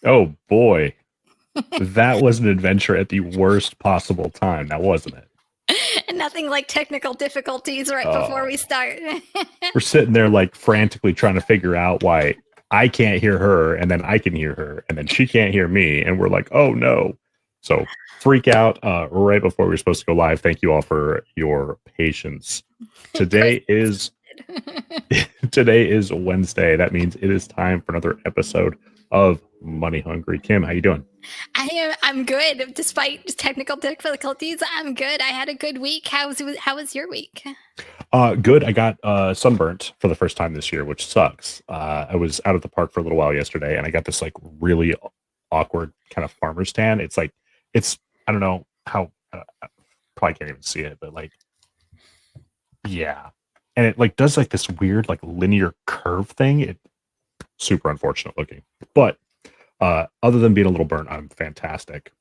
Oh boy, that was an adventure at the worst possible time, now wasn't it? Nothing like technical difficulties right before we start. We're sitting there like frantically trying to figure out why I can't hear her and then I can hear her and then she can't hear me and we're like, oh no. So freak out right before we're supposed to go live. Thank you all for your patience. Today is today is Wednesday. That means it is time for another episode of Money Hungry. Kim, how you doing? I'm good. Despite technical difficulties, I'm good. I had a good week. How was your week? Good. I got sunburnt for the first time this year, which sucks. I was out at the park for a little while yesterday, and I got this like really awkward kind of farmer's tan. It's like I don't know how I probably can't even see it, but like yeah, and it like does like this weird like linear curve thing. It super unfortunate looking, but other than being a little burnt, I'm fantastic.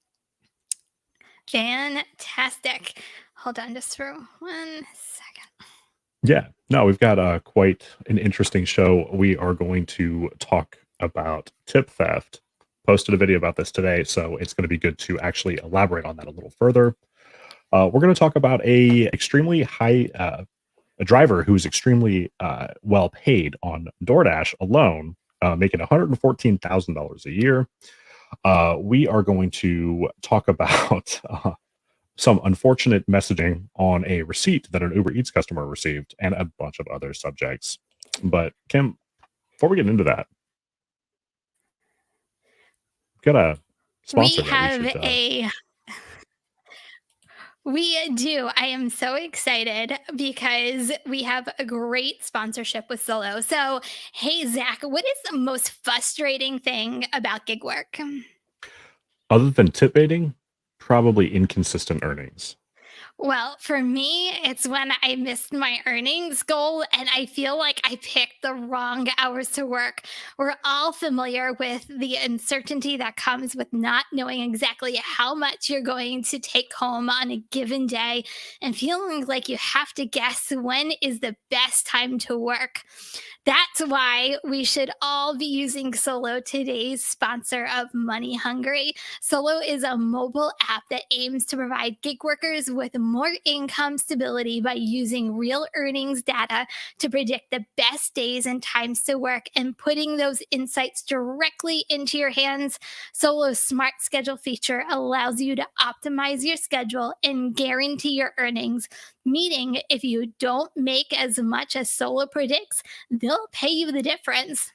Fantastic. Hold on just for 1 second. Yeah, no, we've got quite an interesting show. We are going to talk about tip theft. Posted a video about this today, so it's going to be good to actually elaborate on that a little further. We're going to talk about a driver who's extremely well paid on DoorDash alone, making $114,000 a year. We are going to talk about some unfortunate messaging on a receipt that an Uber Eats customer received, and a bunch of other subjects. But Kim, before we get into that, we've got a sponsor We that we have should. a We do. I am so excited because we have a great sponsorship with Solo. So, hey, Zach, what is the most frustrating thing about gig work? Other than tip baiting, probably inconsistent earnings. Well, for me, it's when I missed my earnings goal and I feel like I picked the wrong hours to work. We're all familiar with the uncertainty that comes with not knowing exactly how much you're going to take home on a given day and feeling like you have to guess when is the best time to work. That's why we should all be using Solo, today's sponsor of Money Hungry. Solo is a mobile app that aims to provide gig workers with more income stability by using real earnings data to predict the best days and times to work and putting those insights directly into your hands. Solo's Smart Schedule feature allows you to optimize your schedule and guarantee your earnings, meaning if you don't make as much as Solo predicts, they'll pay you the difference.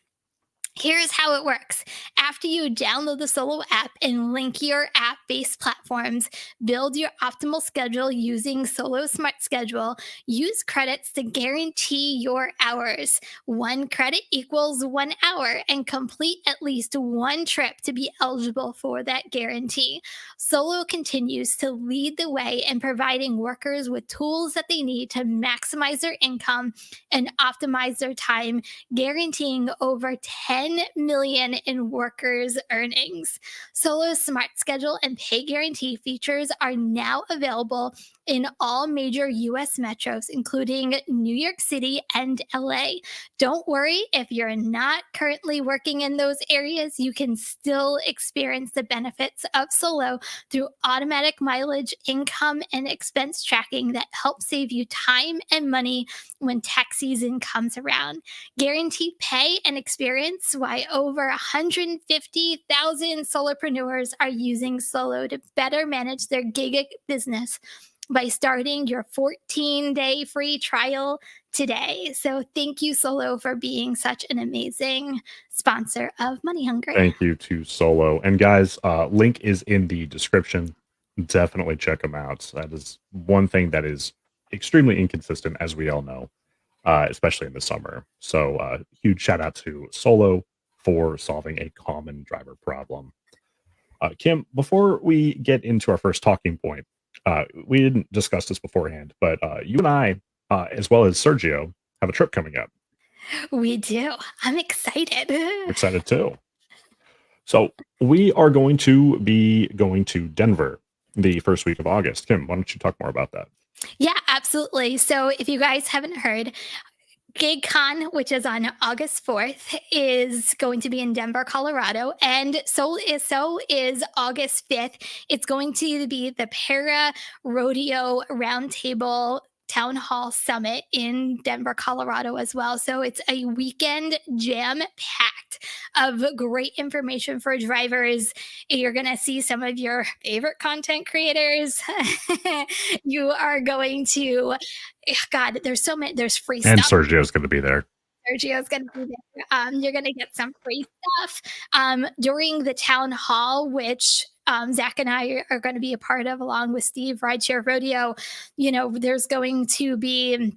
Here's how it works. After you download the Solo app and link your app based platforms, build your optimal schedule using Solo Smart Schedule, use credits to guarantee your hours. One credit equals 1 hour, and complete at least one trip to be eligible for that guarantee. Solo continues to lead the way in providing workers with tools that they need to maximize their income and optimize their time, guaranteeing over 10 million in workers' earnings. Solo's Smart Schedule and Pay Guarantee features are now available in all major US metros, including New York City and LA. Don't worry if you're not currently working in those areas, you can still experience the benefits of Solo through automatic mileage, income, and expense tracking that helps save you time and money when tax season comes around. Guaranteed pay and experience why over 150,000 solopreneurs are using Solo to better manage their gig business by starting your 14-day free trial today. So thank you, Solo, for being such an amazing sponsor of Money Hungry. Thank you to Solo. And guys, link is in the description. Definitely check them out. That is one thing that is extremely inconsistent, as we all know, especially in the summer. So huge shout out to Solo for solving a common driver problem. Kim, before we get into our first talking point, we didn't discuss this beforehand, but you and I, as well as Sergio, have a trip coming up. We do. I'm excited. I'm excited too. So we are going to be going to Denver the first week of August. Kim, why don't you talk more about that? Yeah, absolutely. So if you guys haven't heard, GigCon, which is on August 4th, is going to be in Denver, Colorado, and so is August 5th. It's going to be the Para Rodeo Roundtable Town Hall Summit in Denver, Colorado as well. So it's a weekend jam packed of great information for drivers. You're going to see some of your favorite content creators. You are going to, God, there's so many, there's free And stuff. Sergio's going to be there. Sergio's going to be there. You're going to get some free stuff during the town hall, which Zach and I are going to be a part of, along with Steve, RideShare Rodeo. You know, there's going to be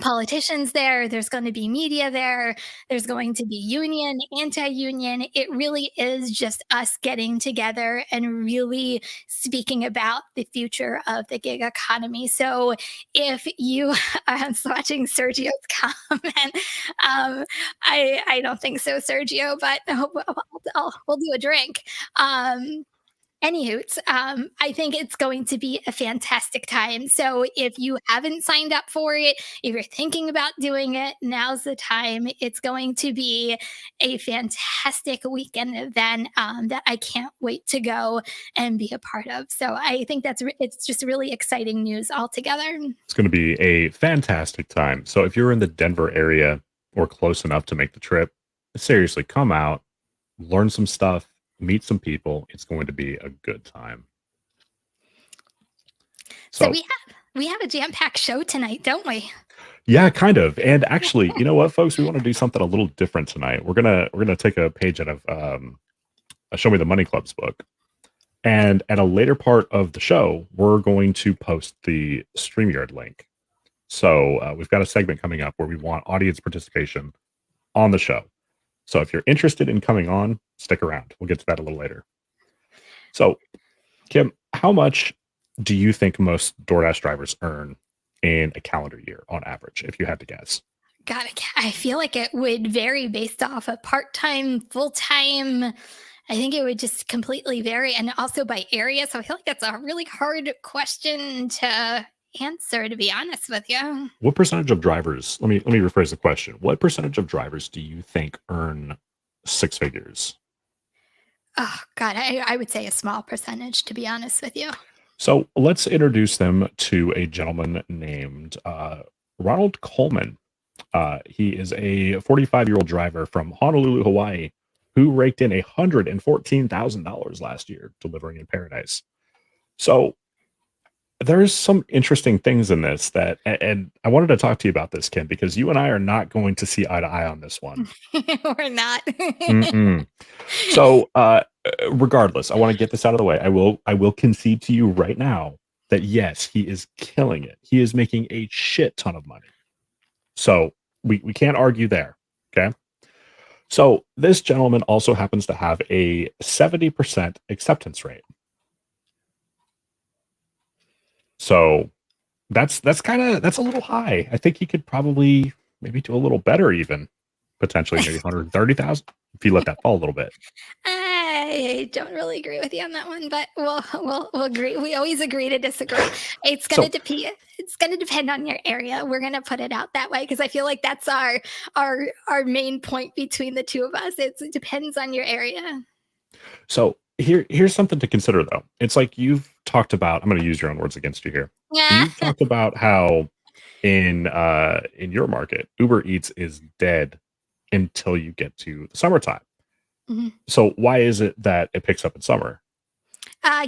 politicians there, there's going to be media there, there's going to be union, anti-union. It really is just us getting together and really speaking about the future of the gig economy. So if you are watching Sergio's comment, I don't think so, Sergio, but we'll do a drink. Anywho, I think it's going to be a fantastic time. So if you haven't signed up for it, if you're thinking about doing it, now's the time. It's going to be a fantastic weekend event that I can't wait to go and be a part of. So I think it's just really exciting news altogether. It's going to be a fantastic time. So if you're in the Denver area or close enough to make the trip, seriously, come out, learn some stuff, meet some people. It's going to be a good time. So we have a jam-packed show tonight, don't we? Yeah, kind of. And actually, you know what, folks? We want to do something a little different tonight. We're gonna take a page out of a Show Me the Money Club's book. And at a later part of the show, we're going to post the StreamYard link. So we've got a segment coming up where we want audience participation on the show. So if you're interested in coming on, stick around. We'll get to that a little later. So, Kim, how much do you think most DoorDash drivers earn in a calendar year on average, if you had to guess? God, I feel like it would vary based off of part-time, full-time. I think it would just completely vary, and also by area. So I feel like that's a really hard question to answer, to be honest with you. What percentage of drivers, let me rephrase the question. What percentage of drivers do you think earn six figures? Oh, God, I would say a small percentage, to be honest with you. So let's introduce them to a gentleman named Ronald Coleman. He is a 45-year-old driver from Honolulu, Hawaii, who raked in $114,000 last year delivering in Paradise. So there's some interesting things in this that, and I wanted to talk to you about this, Kim, because you and I are not going to see eye to eye on this one. We're not. So, regardless, I want to get this out of the way. I will concede to you right now that yes, he is killing it. He is making a shit ton of money. So we can't argue there. Okay. So this gentleman also happens to have a 70% acceptance rate. So that's a little high. I think he could probably maybe do a little better, even potentially maybe 130,000 if he let that fall a little bit. I don't really agree with you on that one, but we'll agree. We always agree to disagree. It's gonna depend on your area. We're gonna put it out that way because I feel like that's our main point between the two of us. It depends on your area. So here's something to consider though. It's like you've talked about, I'm going to use your own words against you here. You've talked about how in your market, Uber Eats is dead until you get to the summertime. Mm-hmm. So why is it that it picks up in summer?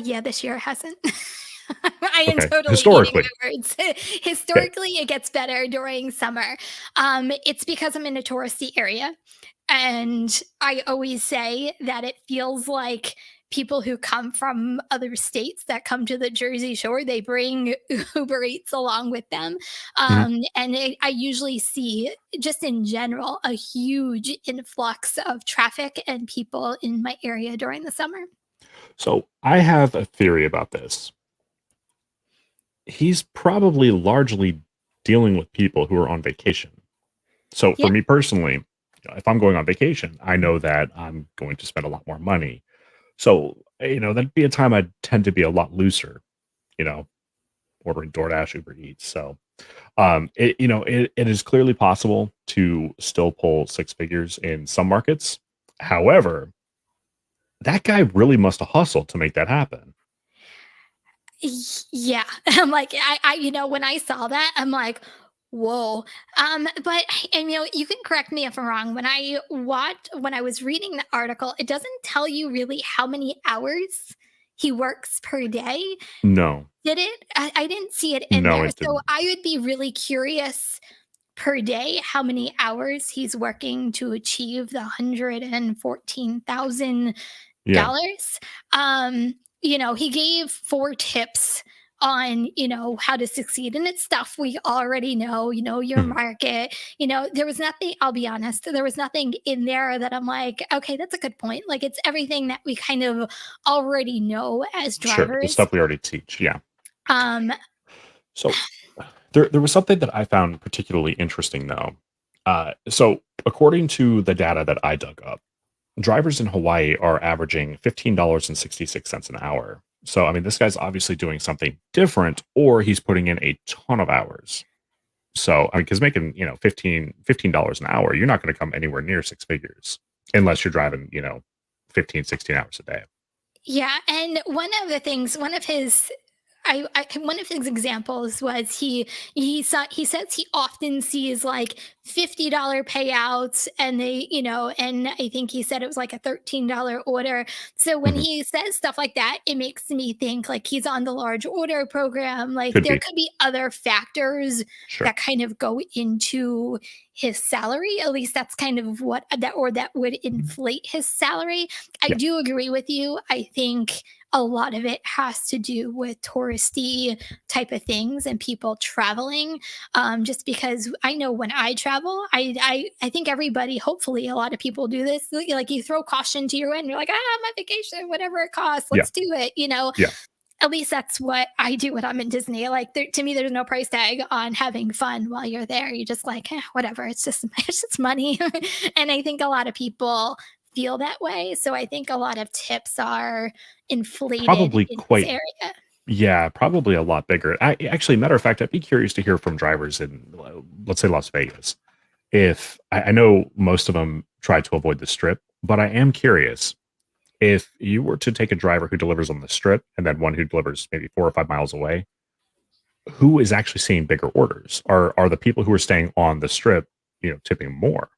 Yeah, this year it hasn't. I am totally historically. eating my words. Historically, it gets better during summer. It's because I'm in a touristy area. And I always say that it feels like people who come from other states that come to the Jersey Shore, they bring Uber Eats along with them. And I usually see, just in general, a huge influx of traffic and people in my area during the summer. So I have a theory about this. He's probably largely dealing with people who are on vacation. So for me personally, if I'm going on vacation, I know that I'm going to spend a lot more money. So, that'd be a time I'd tend to be a lot looser, ordering DoorDash, Uber Eats. So it is clearly possible to still pull six figures in some markets. However, that guy really must have hustled to make that happen. Yeah. I'm like, when I saw that, I'm like, whoa. But and you can correct me if I'm wrong. When I was reading the article, it doesn't tell you really how many hours he works per day. No, Did it? I didn't see it in no, there. it So didn't. I would be really curious per day how many hours he's working to achieve the Yeah. $114,000. He gave 4 tips on, how to succeed. And it's stuff we already know, your Mhm. market. There was nothing, I'll be honest, there was nothing in there that I'm like, okay, that's a good point. Like it's everything that we kind of already know as Sure. The drivers. stuff we already teach. Yeah. Um, So there was something that I found particularly interesting though. So according to the data that I dug up, drivers in Hawaii are averaging $15.66 an hour. So I mean, this guy's obviously doing something different, or he's putting in a ton of hours. So I mean, because making $15 an hour, you're not going to come anywhere near six figures unless you're driving 15, 16 hours a day. yeah, and one of his one of his examples was he says he often sees like $50 payouts, and and I think he said it was like a $13 order. So when Mhm. he says stuff like that, it makes me think like he's on the large order program. Like Could there be. could be other factors Sure. that kind of go into his salary. At least that's kind of that would inflate his salary. I Yeah. do agree with you. I think a lot of it has to do with touristy type of things and people traveling. Just because I know when I travel, I think everybody, hopefully, a lot of people do this. Like you throw caution to your wind. You're like, my vacation, whatever it costs, Yeah. let's do it. Yeah. At least that's what I do when I'm in Disney. Like to me, there's no price tag on having fun while you're there. You just like, whatever. It's just money. And I think a lot of people feel that way. So I think a lot of tips are inflated Probably in this quite. area. Yeah, probably a lot bigger. Actually, matter of fact, I'd be curious to hear from drivers in, let's say, Las Vegas. If I know most of them try to avoid the strip, but I am curious if you were to take a driver who delivers on the strip and then one who delivers maybe 4 or 5 miles away, who is actually seeing bigger orders? Are the people who are staying on the strip, tipping more?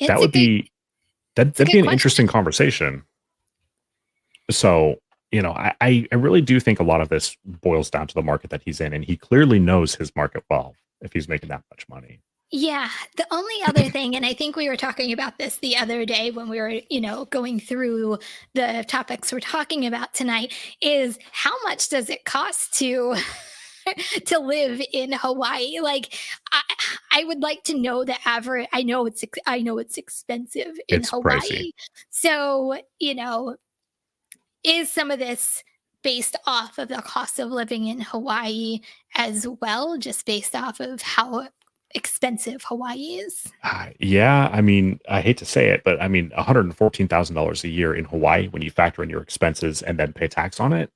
That It's a would good be it's a that'd be good an question. interesting conversation. So, I really do think a lot of this boils down to the market that he's in, and he clearly knows his market well if he's making that much money. Yeah, the only other thing, and I think we were talking about this the other day when we were, going through the topics we're talking about tonight, is how much does it cost to to live in Hawaii? Like, I, I would like to know the average. I know it's expensive in It's pricey. Hawaii. So, is some of this based off of the cost of living in Hawaii as well, just based off of how expensive Hawaii is? Yeah, I mean, I hate to say it, but I mean, $114,000 a year in Hawaii, when you factor in your expenses and then pay tax on it,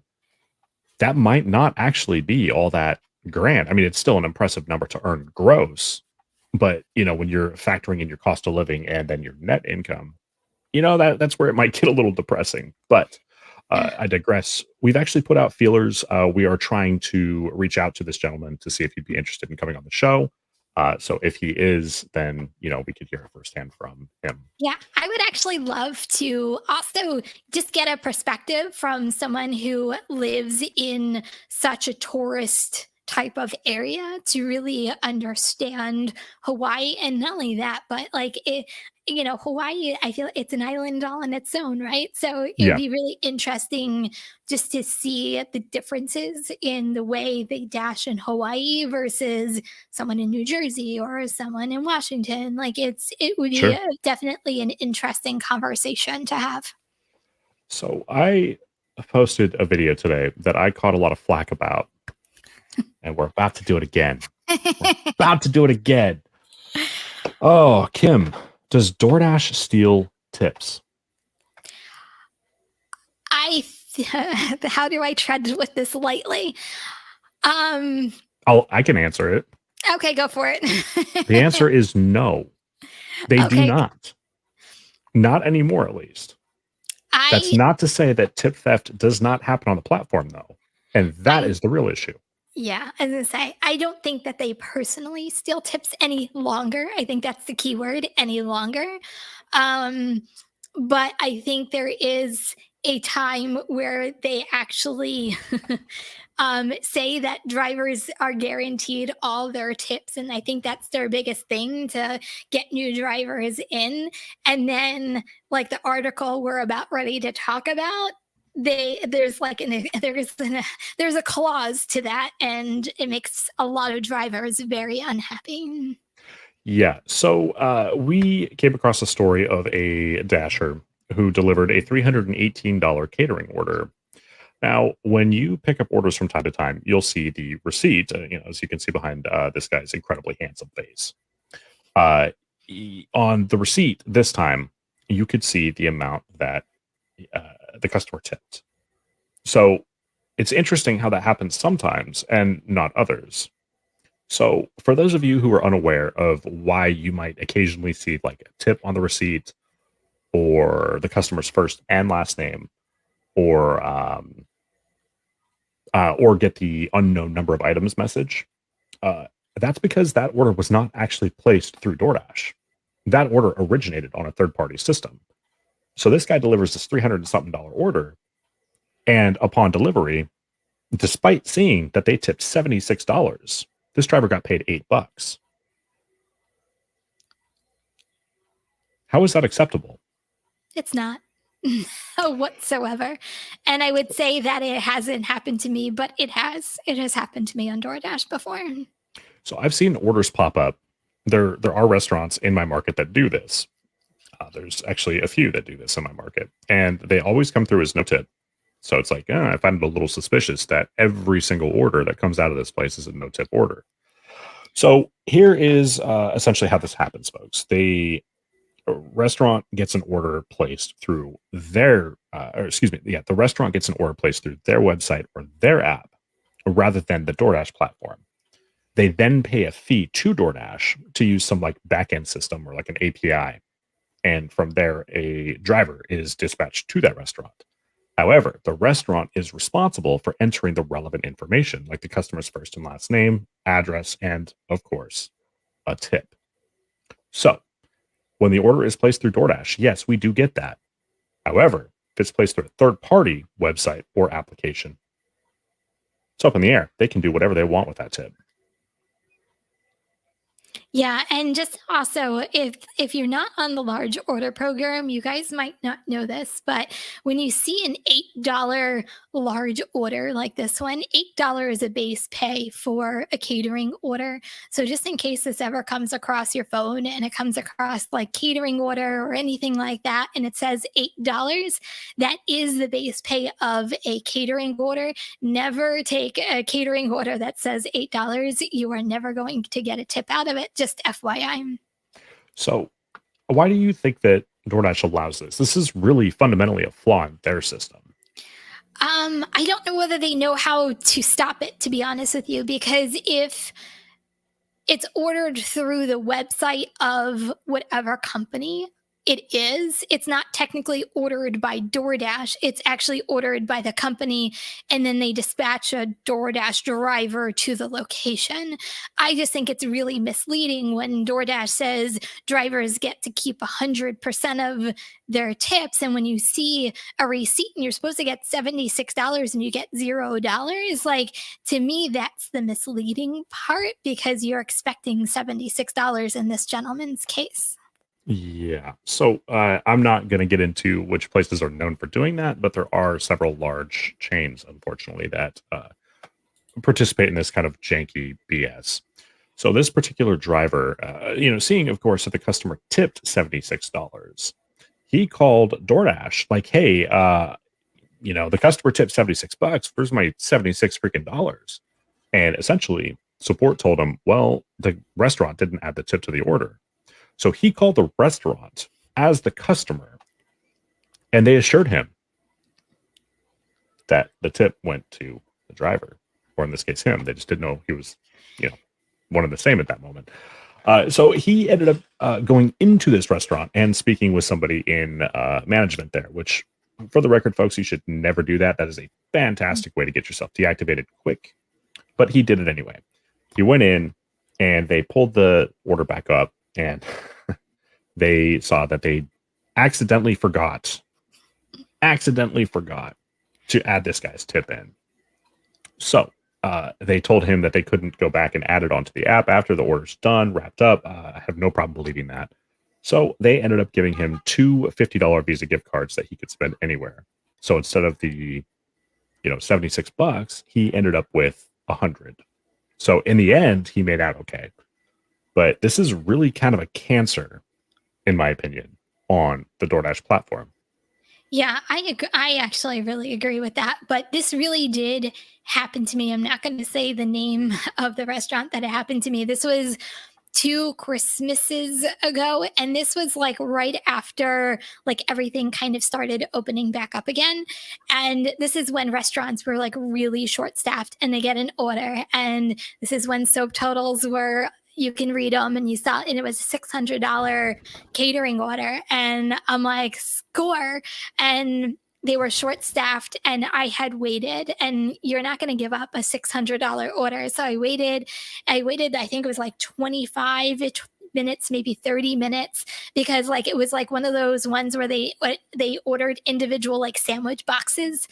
that might not actually be all that grand. I mean, it's still an impressive number to earn gross, but when you're factoring in your cost of living and then your net income, that's where it might get a little depressing. But Yeah. I digress. We've actually put out feelers. We are trying to reach out to this gentleman to see if he'd be interested in coming on the show. So if he is, then we could hear it firsthand from him. Yeah, I would actually love to also just get a perspective from someone who lives in such a tourist type of area to really understand Hawaii. And not only that, but like Hawaii, I feel it's an island all on its own, right? So it would Yeah, be really interesting just to see the differences in the way they dash in Hawaii versus someone in New Jersey or someone in Washington. Like it would be sure. definitely an interesting conversation to have. So I posted a video today that I caught a lot of flack about, and we're about to do it again. We're about to do it again. Oh, Kim, does DoorDash steal tips? I how do I tread with this lightly? Um, I can answer it. okay, go for it. The answer is no. They do Okay, not. Not anymore, at least. That's I not to say that tip theft does not happen on the platform, though. And that I is the real issue. yeah, I was gonna say, I don't think that they personally steal tips any longer. I think that's the key word, any longer. Um, but I think there is a time where they actually say that drivers are guaranteed all their tips. And I think that's their biggest thing to get new drivers in. And then, like the article we're about ready to talk about, there's like there's a clause to that, and it makes a lot of drivers very unhappy. Yeah. So we came across a story of a dasher who delivered a $318 catering order. Now, when you pick up orders from time to time, you'll see the receipt, as you can see behind this guy's incredibly handsome face. Uh, on the receipt this time, you could see the amount that the customer tipped. So it's interesting how that happens sometimes and not others. So, for those of you who are unaware of why you might occasionally see like a tip on the receipt or the customer's first and last name, or or get the unknown number of items message, uh, that's because that order was not actually placed through DoorDash. That order originated on a third party system. So this guy delivers this 300 and something dollar order, and upon delivery, despite seeing that they tipped $76, this driver got paid $8. How is that acceptable? It's not whatsoever. And I would say that it hasn't happened to me, but it has. It has happened to me on DoorDash before. So I've seen orders pop up. There are restaurants in my market that do this. There's actually a few that do this in my market, and they always come through as no tip. So it's like, I find it a little suspicious that every single order that comes out of this place is a no tip order. So here is essentially how this happens, folks. A restaurant gets an order placed through their, or excuse me, yeah, the restaurant gets an order placed through their website or their app rather than the DoorDash platform. They then pay a fee to DoorDash to use some like backend system or like an API. And from there, a driver is dispatched to that restaurant. However, the restaurant is responsible for entering the relevant information, like the customer's first and last name, address, and of course, a tip. So when the order is placed through DoorDash, yes, we do get that. However, if it's placed through a third party website or application, it's up in the air. They can do whatever they want with that tip. Yeah, and just also, if you're not on the large order program, you guys might not know this, but when you see an $8 large order like this one, $8 is a base pay for a catering order. So just in case this ever comes across your phone and it comes across like catering order or anything like that, and it says $8, that is the base pay of a catering order. Never take a catering order that says $8. You are never going to get a tip out of it. Just FYI. So why do you think that DoorDash allows this? This is really fundamentally a flaw in their system. I don't know whether they know how to stop it, to be honest with you, because if it's ordered through the website of whatever company it's not technically ordered by DoorDash. It's actually ordered by the company, and then they dispatch a DoorDash driver to the location. I just think it's really misleading when DoorDash says drivers get to keep 100% of their tips, and when you see a receipt and you're supposed to get $76 and you get $0, like, to me that's the misleading part, because you're expecting $76 in this gentleman's case. Yeah. So I'm not going to get into which places are known for doing that, but there are several large chains, unfortunately, that participate in this kind of janky BS. So this particular driver, seeing, of course, that the customer tipped $76, he called DoorDash like, hey, the customer tipped $76. Where's my 76 freaking dollars? And essentially, support told him, well, the restaurant didn't add the tip to the order. So he called the restaurant as the customer, and they assured him that the tip went to the driver or in this case him. They just didn't know he was, one and the same at that moment. So he ended up going into this restaurant and speaking with somebody in management there, which, for the record, folks, you should never do that. That is a fantastic way to get yourself deactivated quick. But he did it anyway. He went in and they pulled the order back up, and they saw that they accidentally forgot to add this guy's tip in. So they told him that they couldn't go back and add it onto the app after the order's done, wrapped up. I have no problem believing that. So they ended up giving him two $50 Visa gift cards that he could spend anywhere. So instead of the, $76, he ended up with $100. So in the end, he made out okay. But this is really kind of a cancer, in my opinion, on the DoorDash platform. Yeah, I actually really agree with that. But this really did happen to me. I'm not going to say the name of the restaurant that it happened to me. This was 2 Christmases ago, and this was like right after like everything kind of started opening back up again. And this is when restaurants were like really short staffed and they get an order, and this is when soap totals were, you can read them, and you saw, and it was a $600 catering order, and I'm like, score. And they were short staffed, and I had waited, and you're not going to give up a $600 order. So I waited, I think it was like 25 minutes, maybe 30 minutes, because like it was like one of those ones where they ordered individual like sandwich boxes.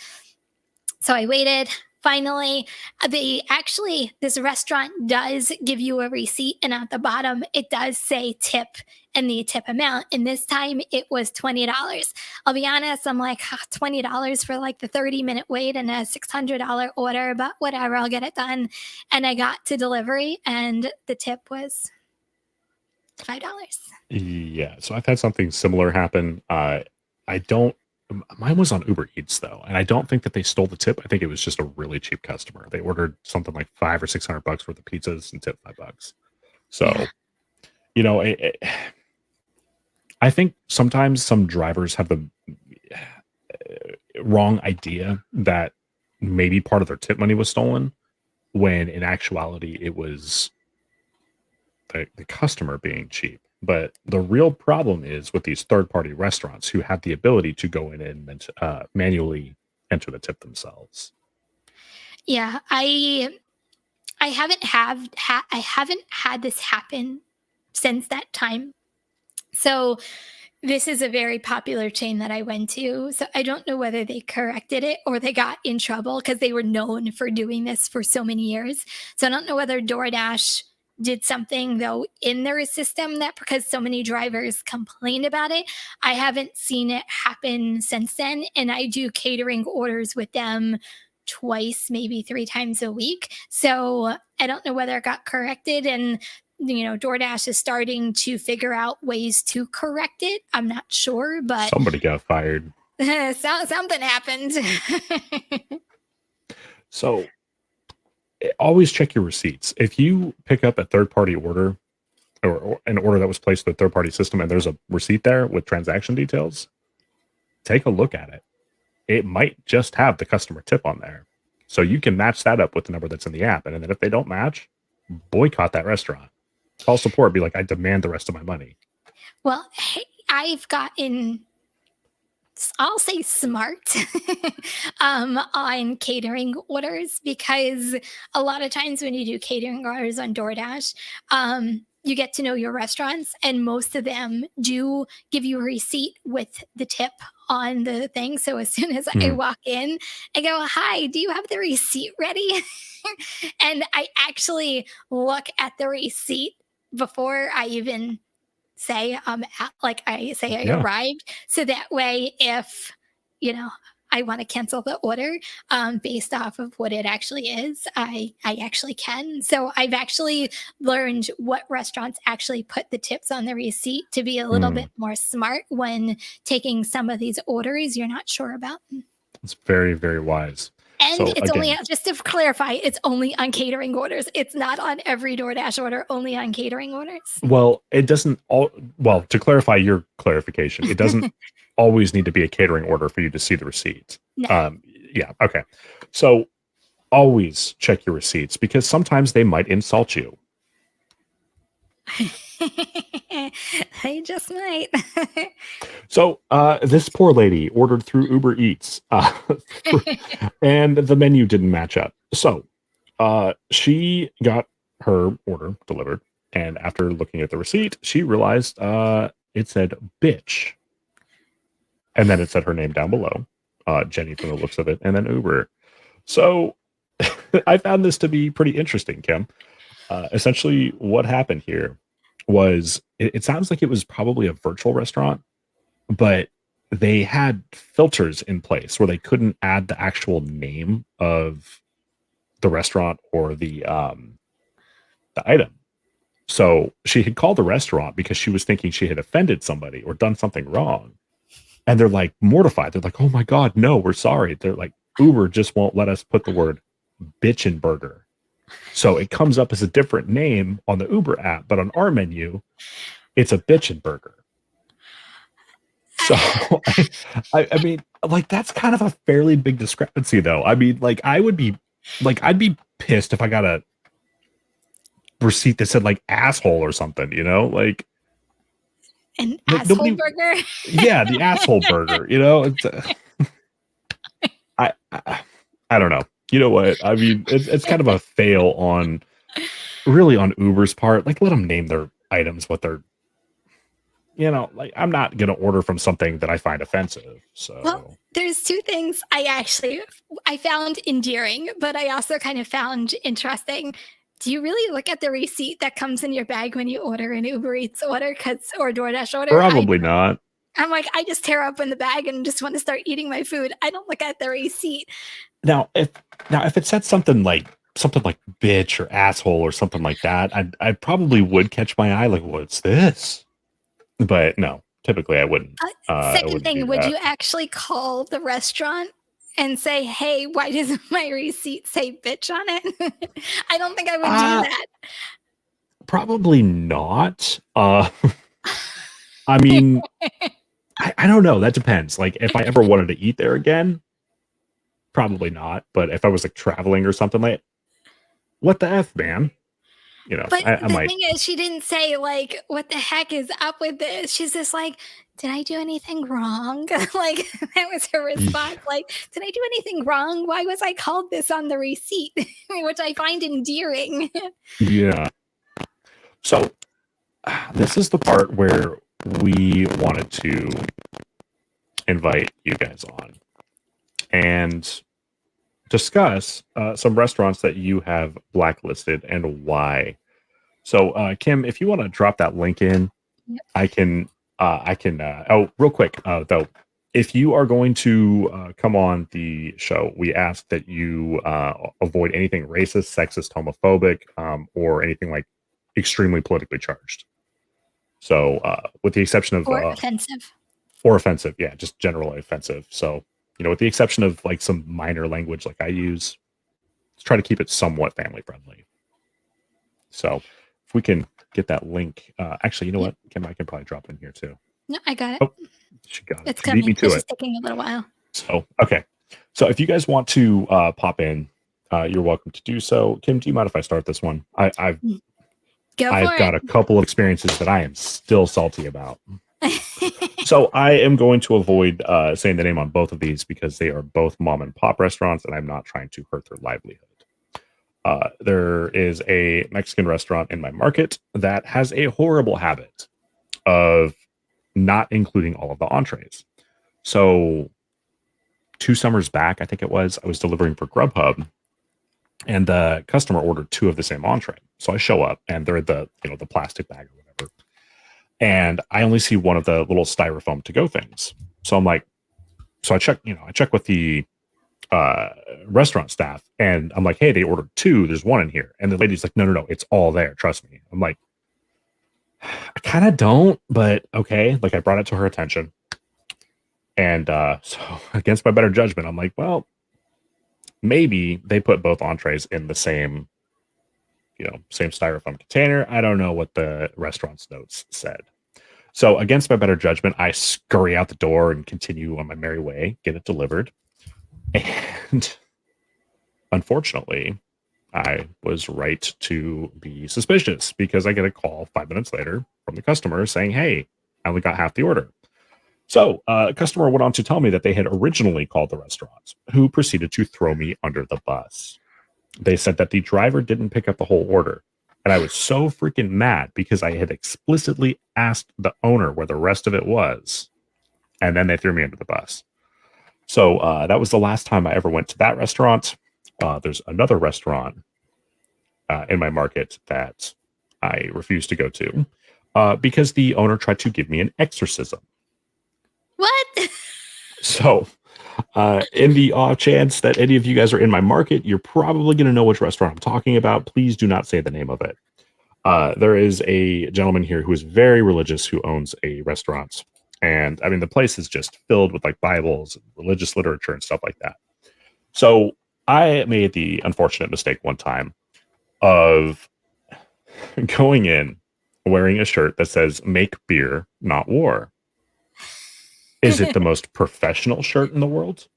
So I waited. Finally, this restaurant does give you a receipt, and at the bottom it does say tip and the tip amount. And this time it was $20. I'll be honest, I'm like, $20 for like the 30-minute wait and a $600 order, but whatever, I'll get it done. And I got to delivery, and the tip was $5. Yeah, so I've had something similar happen. Mine was on Uber Eats though, and I don't think that they stole the tip. I think it was just a really cheap customer. They ordered something like $500 or $600 worth of pizzas and tipped $5. So, I think sometimes some drivers have the wrong idea that maybe part of their tip money was stolen, when in actuality it was the customer being cheap. But the real problem is with these third-party restaurants who have the ability to go in and manually enter the tip themselves. Yeah, I haven't had this happen since that time. So this is a very popular chain that I went to. So I don't know whether they corrected it or they got in trouble, because they were known for doing this for so many years. So I don't know whether DoorDash did something though in their system, that because so many drivers complained about it. I haven't seen it happen since then. And I do catering orders with them twice, maybe 3 times a week. So I don't know whether it got corrected, and DoorDash is starting to figure out ways to correct it. I'm not sure, but somebody got fired. Something happened. So always check your receipts. If you pick up a third-party order or an order that was placed with a third-party system and there's a receipt there with transaction details, take a look at it. It might just have the customer tip on there. So you can match that up with the number that's in the app. And then if they don't match, boycott that restaurant. Call support. Be like, I demand the rest of my money. Well, hey, I've gotten, I'll say, smart on catering orders, because a lot of times when you do catering orders on DoorDash, you get to know your restaurants, and most of them do give you a receipt with the tip on the thing. So as soon as I walk in, I go, hi, do you have the receipt ready? And I actually look at the receipt before I even say I arrived. So that way, if I want to cancel the order based off of what it actually is, I actually can. So I've actually learned what restaurants actually put the tips on the receipt to be a little bit more smart when taking some of these orders you're not sure about. It's very, very wise. And so, it's only, just to clarify, it's only on catering orders. It's not on every DoorDash order, only on catering orders. Well, it doesn't to clarify your clarification, it doesn't always need to be a catering order for you to see the receipt. No. Yeah. Okay. So always check your receipts because sometimes they might insult you. I just might. So this poor lady ordered through Uber Eats, and the menu didn't match up. So she got her order delivered, and after looking at the receipt, she realized it said "bitch," and then it said her name down below, Jenny from the looks of it, and then Uber. So I found this to be pretty interesting, Kim. Essentially, what happened here was it sounds like it was probably a virtual restaurant, but they had filters in place where they couldn't add the actual name of the restaurant or the item. So she had called the restaurant because she was thinking she had offended somebody or done something wrong. And they're like mortified. They're like, "Oh my God, no, we're sorry." They're like, Uber just won't let us put the word bitchin' burger. So it comes up as a different name on the Uber app, but on our menu, it's a bitchin' burger. So I mean, like that's kind of a fairly big discrepancy, though. I mean, like I'd be pissed if I got a receipt that said like asshole or something, you know, like An like asshole nobody. burger. Yeah, the asshole burger. You know, it's I, I don't know. You know what? I mean, it's kind of a fail on really on Uber's part. Like, let them name their items what they're. You know, like I'm not gonna order from something that I find offensive. So Well, there's two things I found endearing, but I also kind of found interesting. Do you really look at the receipt that comes in your bag when you order an Uber Eats order, or DoorDash order? probably not. I'm like, I just tear open the bag and just want to start eating my food. I don't look at the receipt. Now, if it said something like bitch or asshole or something like that, I probably would catch my eye. Like, what's this? But no, typically I wouldn't. I Second wouldn't do thing, would that. you actually call the restaurant and say, "Hey, why does my receipt say bitch on it?" I don't think I would do Uh, that. Probably not. I mean, I don't know. That depends. Like, if I ever wanted to eat there again, probably not. But if I was like traveling or something, like, what the F, man? You know, But I the might. thing is, she didn't say, like, "What the heck is up with this?" She's just like, "Did I do anything wrong?" Like, that was her response, like, "Did I do anything wrong? Why was I called this on the receipt?" Which I find endearing. Yeah. So this is the part where we wanted to invite you guys on and discuss some restaurants that you have blacklisted and why. So, Kim, if you want to drop that link in, Yep. I can. Oh, real quick though, if you are going to come on the show, we ask that you avoid anything racist, sexist, homophobic, or anything like extremely politically charged. So, with the exception of Or offensive. or offensive, yeah, just generally offensive. So, you know, with the exception of like some minor language like I use, let's try to keep it somewhat family friendly. So, if we can get that link, actually, you know what, Kim, I can probably drop it in here too. No, I got it. Oh, she got it. It's She beat me coming. to It's it. just taking a little while. So, okay. So, if you guys want to pop in, you're welcome to do so. Kim, do you mind if I start this one? I've Go I've for got it. a couple of experiences that I am still salty about. So I am going to avoid saying the name on both of these because they are both mom and pop restaurants, and I'm not trying to hurt their livelihood. There is a Mexican restaurant in my market that has a horrible habit of not including all of the entrees. So 2 summers back, I think it was, I was delivering for Grubhub, and the customer ordered 2 of the same entree. So I show up, and they're the the plastic bag or whatever, and I only see one of the little styrofoam to go things. So I'm like, so I check with the restaurant staff, and I'm like, hey, they ordered 2. There's 1 in here, and the lady's like, no, it's all there. Trust me. I'm like, I kind of don't, but okay. Like I brought it to her attention, and so against my better judgment, I'm like, well, maybe they put both entrees in the same same styrofoam container. I don't know what the restaurant's notes said. So against my better judgment, I scurry out the door and continue on my merry way, get it delivered. And Unfortunately, I was right to be suspicious because I get a call 5 minutes later from the customer saying, "Hey, I only got half the order." So, a customer went on to tell me that they had originally called the restaurant, who proceeded to throw me under the bus. They said that the driver didn't pick up the whole order. And I was so freaking mad because I had explicitly asked the owner where the rest of it was. And then they threw me under the bus. So that was the last time I ever went to that restaurant. There's another restaurant in my market that I refuse to go to because the owner tried to give me an exorcism. What? So, in the off chance that any of you guys are in my market, you're probably going to know which restaurant I'm talking about. Please do not say the name of it. There is a gentleman here who is very religious who owns a restaurant. And I mean, the place is just filled with like Bibles, religious literature, and stuff like that. So I made the unfortunate mistake one time of going in wearing a shirt that says "Make beer, not war." Is it the most professional shirt in the world?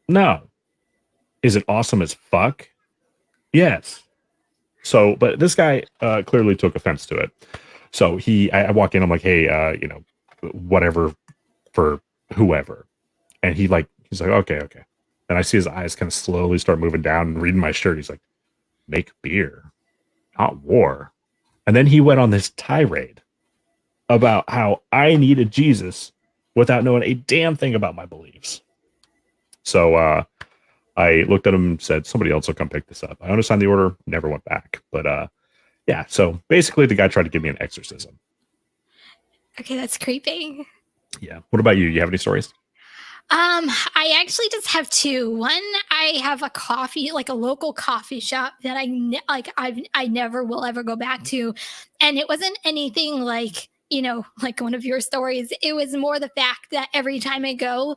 No. Is it awesome as fuck? Yes. So, but this guy clearly took offense to it. So I walk in, I'm like, "Hey, whatever for whoever," and he's like, "Okay." And I see his eyes kind of slowly start moving down and reading my shirt. He's like, "Make beer, not war." And then he went on this tirade about how I needed Jesus without knowing a damn thing about my beliefs. So I looked at him and said, "Somebody else will come pick this up." I undersigned the order, never went back. But yeah, so basically the guy tried to give me an exorcism. Okay, that's creepy. Yeah. What about you? You have any stories? I actually just have two. One, I have a coffee, like a local coffee shop that I never will ever go back to, and it wasn't anything like like one of your stories. It was more the fact that every time I go,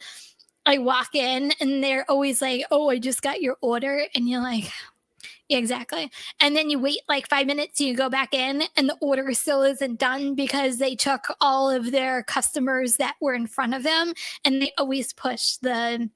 I walk in and they're always like, "Oh, I just got your order," and you're like, yeah, exactly. And then you wait like 5 minutes, you go back in, and the order still isn't done because they took all of their customers that were in front of them, and they always push the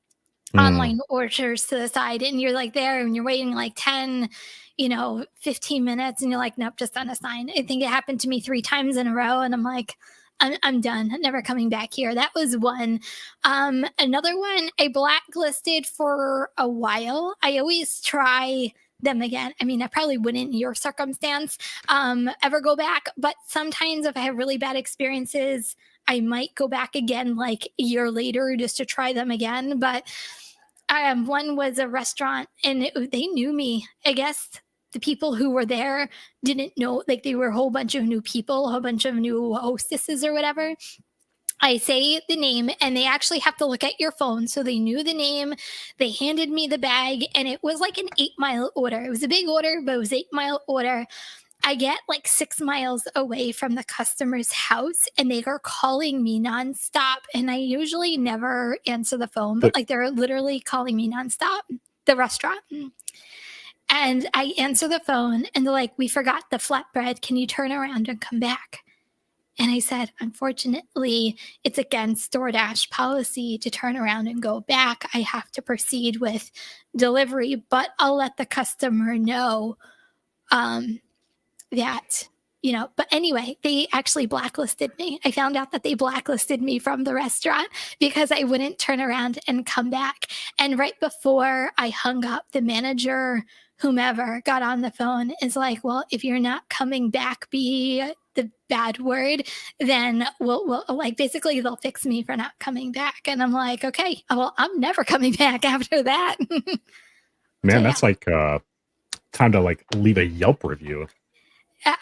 Mm, online orders to the side. And you're like there and you're waiting like 10, 15 minutes, and you're like, nope, just unassign. I think it happened to me 3 times in a row, and I'm like, I'm done. I'm never coming back here. That was one. Another one, I blacklisted for a while. I always try them again. I mean, I probably wouldn't in your circumstance ever go back, but sometimes if I have really bad experiences, I might go back again like a year later just to try them again. But one was a restaurant and they knew me. I guess the people who were there didn't know, like they were a whole bunch of new people, a whole bunch of new hostesses or whatever. I say the name and they actually have to look at your phone. So they knew the name. They handed me the bag and it was like an 8 mile order. It was a big order, but it was 8 mile order. I get like 6 miles away from the customer's house and they are calling me nonstop. And I usually never answer the phone, but but like they're literally calling me nonstop, the restaurant. And I answer the phone and they're like, "We forgot the flatbread. Can you turn around and come back?" And I said, "Unfortunately, it's against DoorDash policy to turn around and go back. I have to proceed with delivery, but I'll let the customer know um, that." But anyway, they actually blacklisted me. I found out that they blacklisted me from the restaurant because I wouldn't turn around and come back. And right before I hung up, the manager, whomever, got on the phone, is like, "Well, if you're not coming back, be the bad word, then we'll like basically they'll fix me for not coming back." And I'm like, okay, well, I'm never coming back after that. So man, yeah, that's like time to like leave a Yelp review.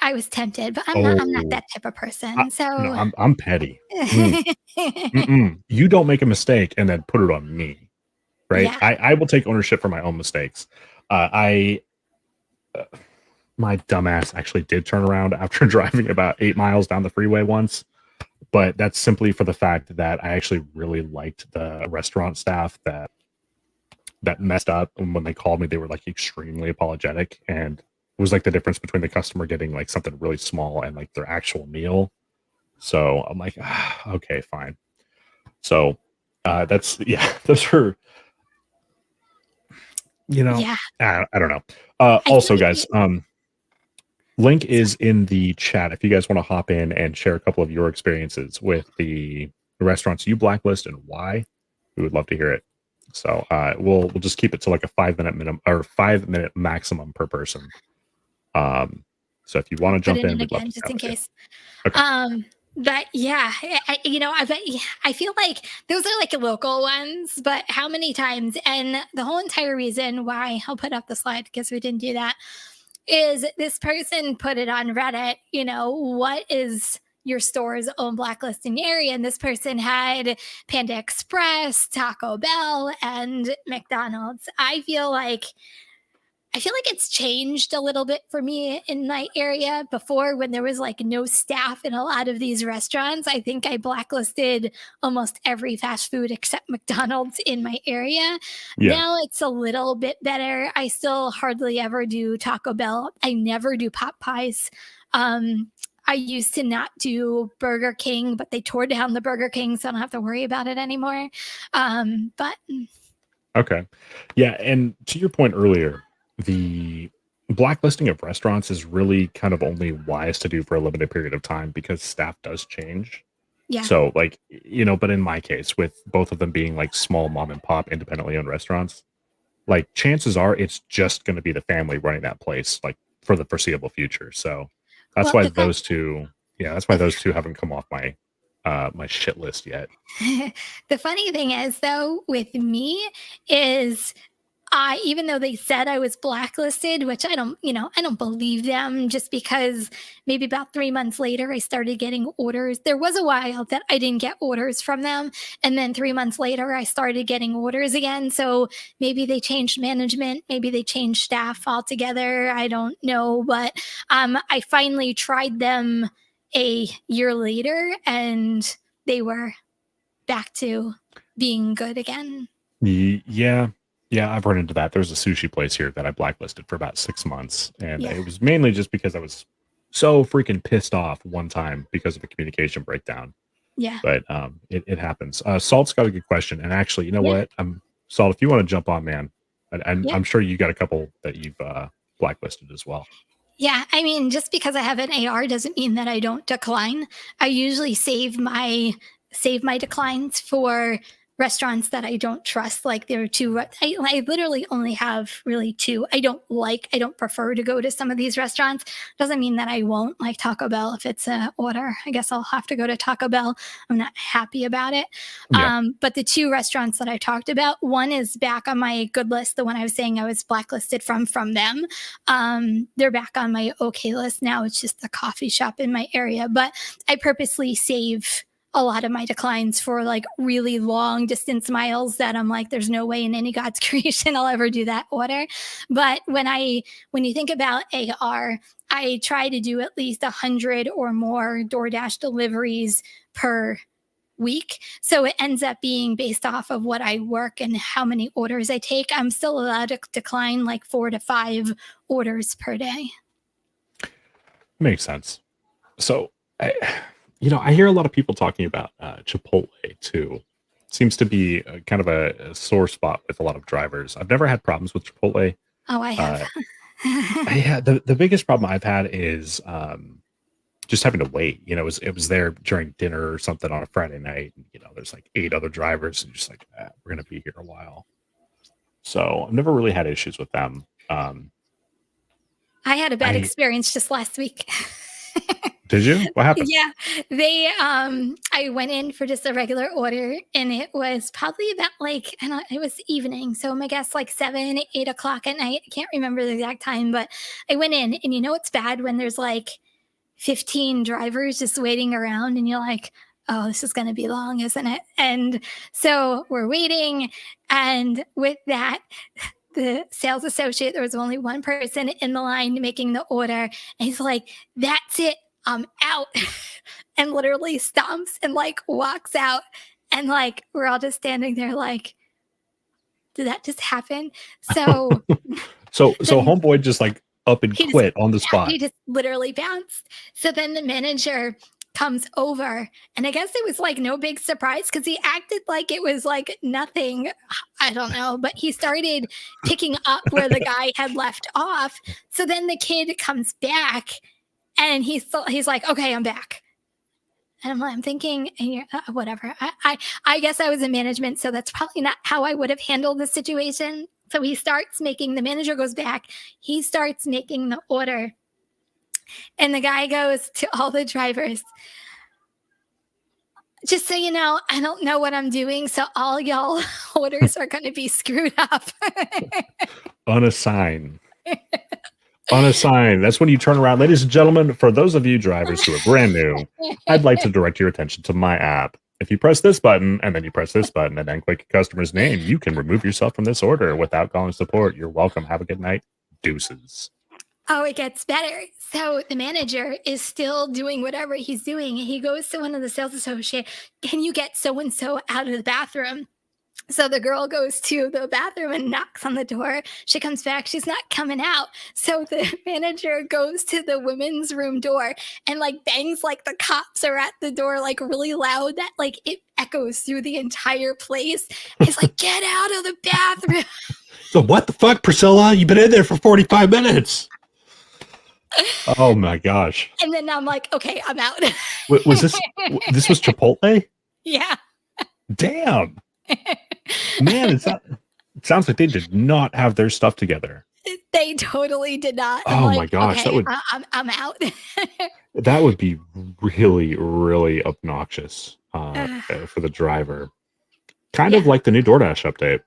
I was tempted, but I'm not Oh, that type of person. no, So I'm petty. Mm, mm-mm. You don't make a mistake and then put it on me, right? yeah. I will take ownership for my own mistakes. I My dumbass actually did turn around after driving about 8 miles down the freeway once, but that's simply for the fact that I actually really liked the restaurant staff that messed up. And when they called me, they were like extremely apologetic, and it was like the difference between the customer getting like something really small and like their actual meal. So I'm like, okay, fine. So that's yeah, those are Yeah. I don't know. I feel Also, like guys, link is in the chat if you guys want to hop in and share a couple of your experiences with the restaurants you blacklist and why. We would love to hear it. So we'll just keep it to like a 5 minute minimum or 5 minute maximum per person. So if you want I'll to put jump it in, in we'd love again to just chat in with you. case. Okay. But yeah, I bet I feel like those are like local ones, but how many times? And the whole entire reason why I'll put up the slide because we didn't do that is this person put it on Reddit, what is your store's own blacklisting area? And this person had Panda Express, Taco Bell, and McDonald's. I feel like it's changed a little bit for me in my area. Before, when there was like no staff in a lot of these restaurants, I think I blacklisted almost every fast food except McDonald's in my area. Yeah. Now it's a little bit better. I still hardly ever do Taco Bell. I never do pot pies. I used to not do Burger King, but they tore down the Burger King, so I don't have to worry about it anymore. But Okay. Yeah. And to your point earlier, the blacklisting of restaurants is really kind of only wise to do for a limited period of time because staff does change. yeah. So, like, but in my case, with both of them being like small mom and pop independently owned restaurants, like chances are it's just going to be the family running that place like for the foreseeable future. So that's Well, why those two, yeah, that's why those two haven't come off my shit list yet. the funny thing is, though, with me is even though they said I was blacklisted, which I don't believe them just because maybe about 3 months later, I started getting orders. There was a while that I didn't get orders from them. And then 3 months later, I started getting orders again. So maybe they changed management, maybe they changed staff altogether. I don't know. But I finally tried them a year later and they were back to being good again. Yeah. Yeah, I've run into that. There's a sushi place here that I blacklisted for about 6 months. And Yeah. it was mainly just because I was so freaking pissed off one time because of a communication breakdown. Yeah. But it happens. Salt's got a good question. And actually, you know Yeah. what? Salt, if you want to jump on, man, and Yeah. I'm sure you got a couple that you've blacklisted as well. Yeah, I mean, just because I have an AR doesn't mean that I don't decline. I usually save my declines for restaurants that I don't trust. Like there are two. I literally only have really two. I don't prefer to go to some of these restaurants. Doesn't mean that I won't like Taco Bell if it's an order. I guess I'll have to go to Taco Bell. I'm not happy about it. Yeah. But the two restaurants that I talked about, one is back on my good list. The one I was saying I was blacklisted from them. They're back on my okay list now. It's just a coffee shop in my area, but I purposely save a lot of my declines for like really long distance miles that I'm like, there's no way in any God's creation I'll ever do that order. But when you think about AR, I try to do at least 100 or more DoorDash deliveries per week. So it ends up being based off of what I work and how many orders I take. I'm still allowed to decline like 4 to 5 orders per day. Makes sense. So, I hear a lot of people talking about Chipotle too. Seems to be kind of a sore spot with a lot of drivers. I've never had problems with Chipotle. Oh, I have. Uh, yeah, the biggest problem I've had is just having to wait. It was there during dinner or something on a Friday night. And, there's like 8 other drivers, and just like we're gonna be here a while. So I've never really had issues with them. I had a bad I experience just last week. Did you? What happened? Yeah, I went in for just a regular order and it was probably about like, I don't know, it was evening. So I guess like 7, 8 o'clock at night. I can't remember the exact time, but I went in and it's bad when there's like 15 drivers just waiting around and you're like, oh, this is going to be long, isn't it? And so we're waiting. And with that, the sales associate, there was only one person in the line making the order. And he's like, that's it. I'm out. And literally stomps and like walks out. And like, we're all just standing there like, did that just happen? So So then homeboy just like up and he just quit on the spot. he just literally bounced. So then the manager comes over, and I guess it was like no big surprise because he acted like it was like nothing. I don't know, but he started picking up where the guy had left off. So then the kid comes back, and he's like, "Okay, I'm back." And I'm thinking, whatever. I guess I was in management, so that's probably not how I would have handled the situation. So the manager goes back, he starts making the order, and the guy goes to all the drivers, just so you know, I don't know what I'm doing, so all y'all orders are going to be screwed up. Unassign. Unassigned. That's when you turn around. Ladies and gentlemen, for those of you drivers who are brand new, I'd like to direct your attention to my app. If you press this button and then you press this button and then click customer's name, you can remove yourself from this order without calling support. You're welcome. Have a good night. Deuces. Oh, it gets better. So the manager is still doing whatever he's doing. He goes to one of the sales associates. Can you get so and so out of the bathroom? So the girl goes to the bathroom and knocks on the door. She comes back. She's not coming out. So the manager goes to the women's room door and like bangs like the cops are at the door, like really loud that like it echoes through the entire place. He's like, get out of the bathroom. So what the fuck, Priscilla? You've been in there for 45 minutes. Oh my gosh. And then I'm like, okay, I'm out. Was this was Chipotle? Yeah. Damn. Man, it sounds like they did not have their stuff together. They totally did not. Oh my gosh, okay, I'm out. That would be really, really obnoxious for the driver. Kind of like the new DoorDash update.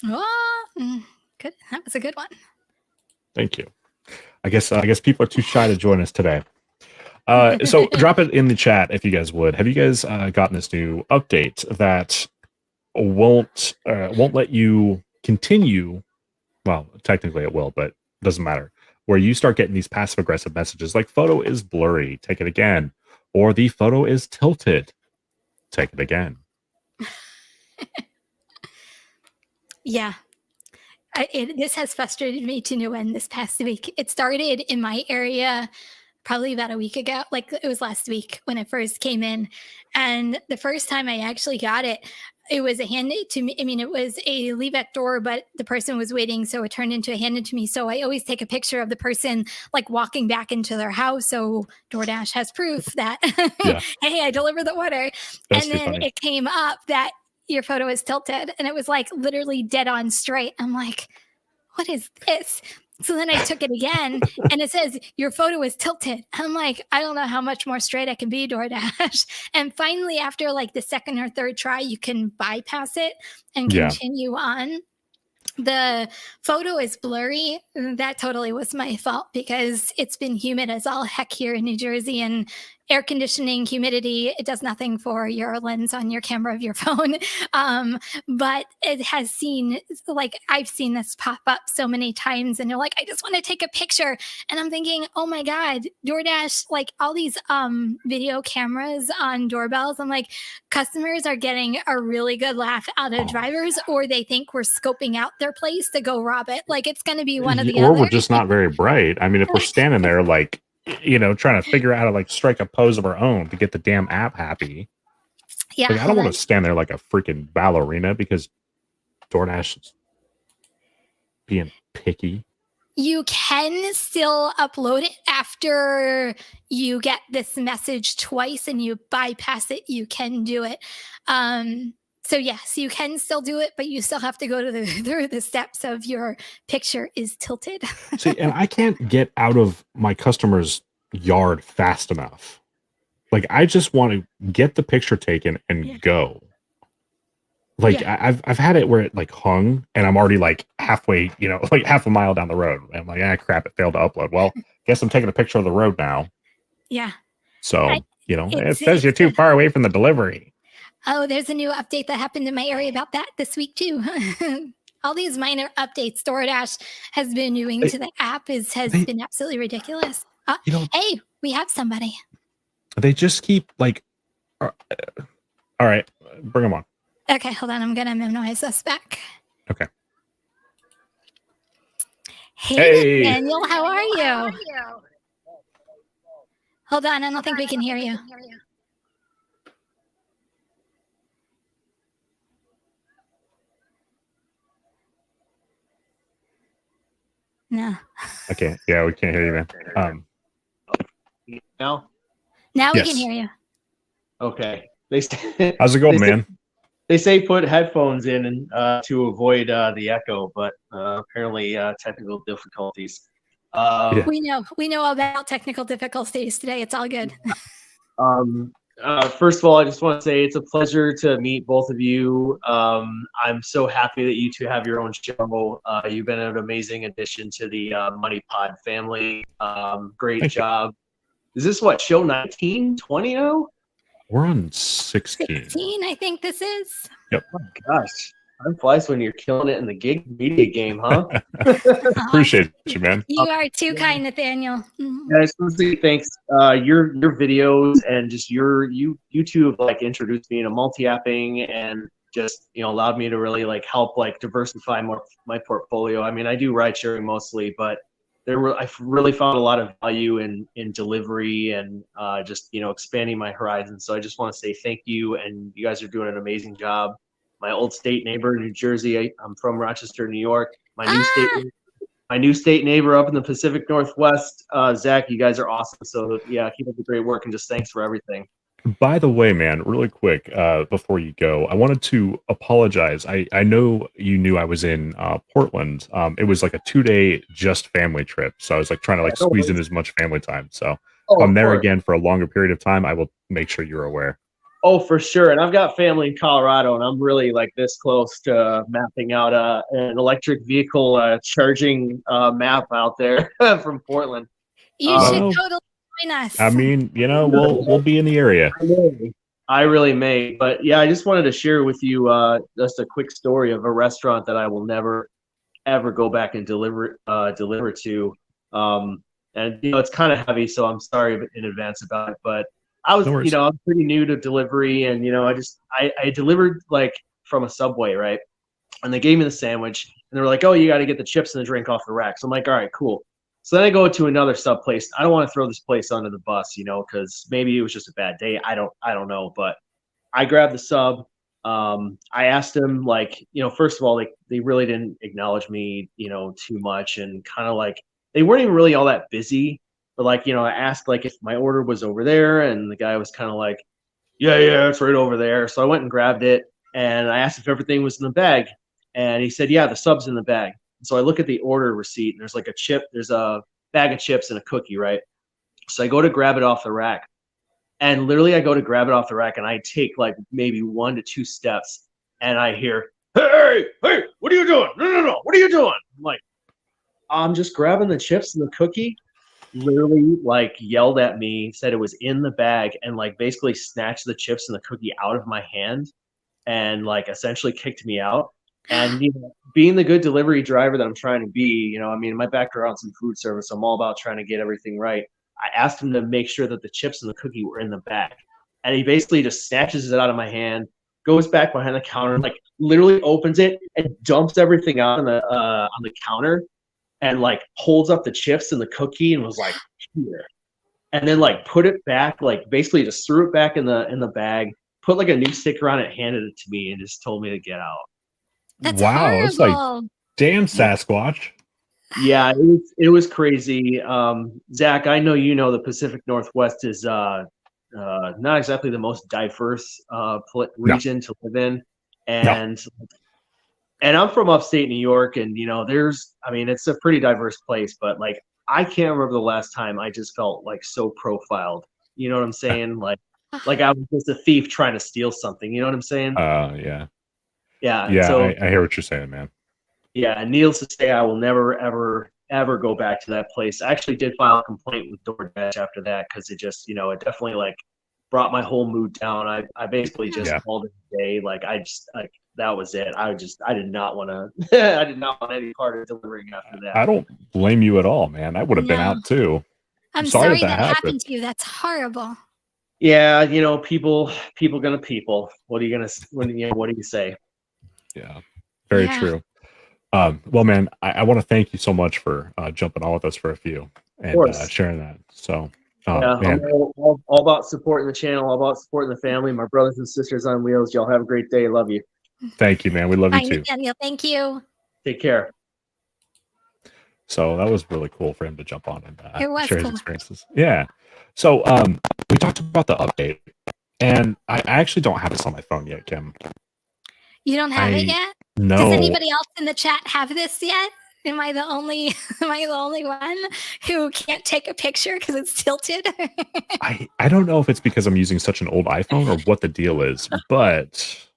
Oh, good. That was a good one. Thank you. I guess people are too shy to join us today. So drop it in the chat if you guys would. Have you guys gotten this new update that won't let you continue? Well, technically it will, but it doesn't matter. Where you start getting these passive aggressive messages like "photo is blurry, take it again," or "the photo is tilted, take it again." Yeah. This has frustrated me to no end this past week. It started in my area probably about a week ago. Like it was last week when it first came in. And the first time I actually got it, it was a handed to me. I mean, it was a leave at door, but the person was waiting. So it turned into a handed to me. So I always take a picture of the person like walking back into their house. So DoorDash has proof that, Yeah. hey, I delivered the order. That's and then funny. it came up that your photo is tilted, and it was like literally dead on straight. I'm like, what is this? So then I took it again and it says your photo is tilted. I'm like, I don't know how much more straight I can be, DoorDash. And finally, after like the second or third try, you can bypass it and continue on. The photo is blurry. That totally was my fault because it's been humid as all heck here in New Jersey, and air conditioning, humidity, it does nothing for your lens on your camera of your phone. But it has seen, like, I've seen this pop up so many times, and they're like, I just want to take a picture. And I'm thinking, oh my God, DoorDash, like all these video cameras on doorbells, I'm like, customers are getting a really good laugh out of drivers, or they think we're scoping out their place to go rob it. Like it's going to be one of the or other. we're just not very bright. I mean, if we're standing there like, trying to figure out how to like strike a pose of our own to get the damn app happy. Yeah, like, I don't want to stand there like a freaking ballerina because DoorDash is being picky. You can still upload it after you get this message twice and you bypass it. You can do it. So yes, you can still do it, but you still have to go through the steps of your picture is tilted. See, and I can't get out of my customer's yard fast enough. Like, I just want to get the picture taken and go. Like, I've had it where it like hung and I'm already like halfway, like half a mile down the road. And I'm like, crap, it failed to upload. Well, guess I'm taking a picture of the road now. Yeah. So, it says you're too far away from the delivery. Oh, there's a new update that happened in my area about that this week too. All these minor updates DoorDash has been doing to the app has been absolutely ridiculous. Hey, we have somebody. They just keep like, all right, bring them on. Okay, hold on. I'm going to minimize us back. Okay. Hey, Daniel, how are you? Hold on, I don't think we can hear you. No. Okay. Yeah, we can't hear you, man. Now? Now we Yes. can hear you. Okay. They say, How's it going, man? they say put headphones in and to avoid the echo, but apparently technical difficulties. Yeah. We know about technical difficulties today. It's all good. First of all, I just want to say it's a pleasure to meet both of you. I'm so happy that you two have your own show. You've been an amazing addition to the Money Pod family. Great Thank you. job. Is this what, show 19, 20 now? We're on 16. 16, I think this is. Oh my gosh. Time flies when you're killing it in the gig media game, huh? Appreciate you, man. You are too kind, Nathaniel. Yeah, I just want to say thanks. Your videos and just you two have like introduced me into multi-apping and just allowed me to really like help like diversify my portfolio. I mean, I do ride sharing mostly, but I've really found a lot of value in delivery and just expanding my horizons. So I just want to say thank you, and you guys are doing an amazing job. My old state neighbor in New Jersey. I'm from Rochester, New York. My new state neighbor up in the Pacific Northwest. Zach, you guys are awesome. So yeah, keep up the great work and just thanks for everything. By the way, man, really quick, before you go, I wanted to apologize. I know you knew I was in Portland. It was like a 2-day just family trip. So I was like trying to like squeeze in as much family time. So if I'm there again for a longer period of time, I will make sure you're aware. Oh, for sure. And I've got family in Colorado, and I'm really like this close to mapping out an electric vehicle charging map out there from Portland. You should totally join us. I mean, we'll be in the area. I really may. But yeah, I just wanted to share with you just a quick story of a restaurant that I will never, ever go back and deliver to. And it's kind of heavy, so I'm sorry in advance about it. But I was, I'm pretty new to delivery, and I delivered like from a Subway, right? And they gave me the sandwich, and they were like, "Oh, you got to get the chips and the drink off the rack." So I'm like, "All right, cool." So then I go to another sub place. I don't want to throw this place under the bus, because maybe it was just a bad day. I don't know, but I grabbed the sub. I asked them, like, first of all, they really didn't acknowledge me, too much, and kind of like they weren't even really all that busy. But like, I asked like if my order was over there, and the guy was kind of like, yeah, it's right over there. So I went and grabbed it, and I asked if everything was in the bag, and he said, yeah, the sub's in the bag. So I look at the order receipt, and there's like there's a bag of chips and a cookie, right? So I go to grab it off the rack, and literally I go to grab it off the rack, and I take like maybe 1 to 2 steps, and I hear, hey, what are you doing? No, what are you doing? I'm like, I'm just grabbing the chips and the cookie. Literally like yelled at me, said it was in the bag, and like basically snatched the chips and the cookie out of my hand and like essentially kicked me out. And being the good delivery driver that I'm trying to be, I mean, my background's in food service, so I'm all about trying to get everything right. I asked him to make sure that the chips and the cookie were in the bag, and he basically just snatches it out of my hand, goes back behind the counter, like literally opens it and dumps everything out on the counter, and like holds up the chips and the cookie and was like, here. And then like put it back, like basically just threw it back in the bag, put like a new sticker on it, handed it to me, and just told me to get out. That's wow, horrible. it's like, damn Sasquatch. Yeah, it was crazy. Zach, I know the Pacific Northwest is not exactly the most diverse region to live in. And I'm from upstate New York, and it's a pretty diverse place, but like I can't remember the last time I just felt like so profiled. You know what I'm saying? Like I was just a thief trying to steal something. You know what I'm saying? Yeah. Yeah. So I hear what you're saying, man. Yeah, and needless to say, I will never, ever go back to that place. I actually did file a complaint with Doordash after that, because it just, it definitely like brought my whole mood down. I basically just called it a day. Like that was it. I did not want to. I did not want any part of delivering after that. I don't blame you at all, man. I would have been out too. I'm sorry that happened to you. That's horrible. Yeah, people gonna people. What are you gonna? What do you say? Yeah, very true. Well, man, I want to thank you so much for jumping on with us for a few and sharing that. So Oh, Yeah, man. I'm all about supporting the channel, all about supporting the family, my brothers and sisters on wheels. Y'all have a great day. Love you. Thank you, man. We love you Bye, too. Nathaniel. Thank you. Take care. So that was really cool for him to jump on and It was share his cool. experiences. Yeah. So we talked about the update, and I actually don't have this on my phone yet, Kim. You don't have it yet? No. Does anybody else in the chat have this yet? Am I the only one who can't take a picture because it's tilted? I don't know if it's because I'm using such an old iPhone or what the deal is, but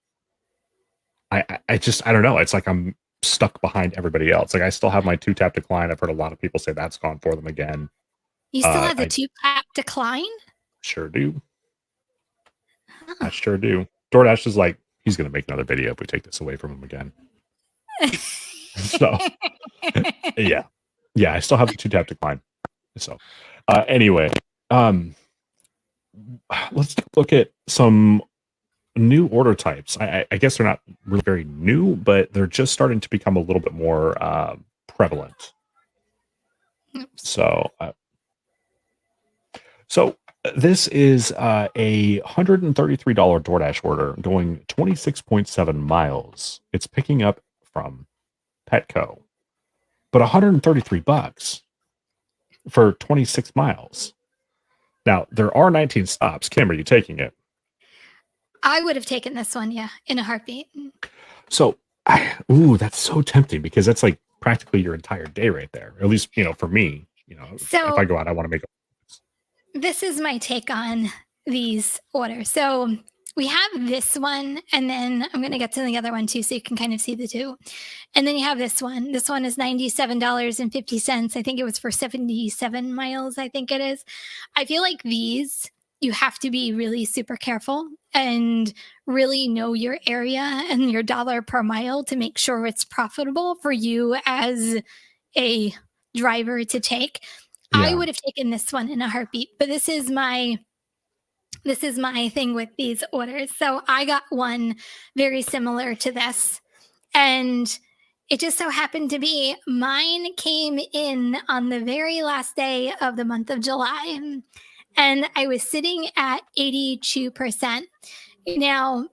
I don't know. It's like I'm stuck behind everybody else. Like I still have my 2-tap decline. I've heard a lot of people say that's gone for them again. You still have the 2-tap decline? Sure do. I sure do. DoorDash is like, he's going to make another video if we take this away from him again. So, yeah. Yeah, I still have the 2-tap decline. So, anyway, let's look at some new order types. I guess they're not really very new, but they're just starting to become a little bit more prevalent. So, this is a $133 DoorDash order going 26.7 miles. It's picking up from Petco, but $133 for 26 miles. Now, there are 19 stops. Kim, are you taking it? I would have taken this one, yeah, in a heartbeat. So, that's so tempting because that's like practically your entire day right there. At least, for me, So, if I go out, I want to make this is my take on these orders. So we have this one, and then I'm going to get to the other one too, so you can kind of see the two. And then you have this one. This one is $97.50. I think it was for 77 miles, I think it is. I feel like these, you have to be really super careful and really know your area and your dollar per mile to make sure it's profitable for you as a driver to take. Yeah. I would have taken this one in a heartbeat, but this is my thing with these orders. So I got one very similar to this, and it just so happened to be mine came in on the very last day of the month of July, and I was sitting at 82%. Now,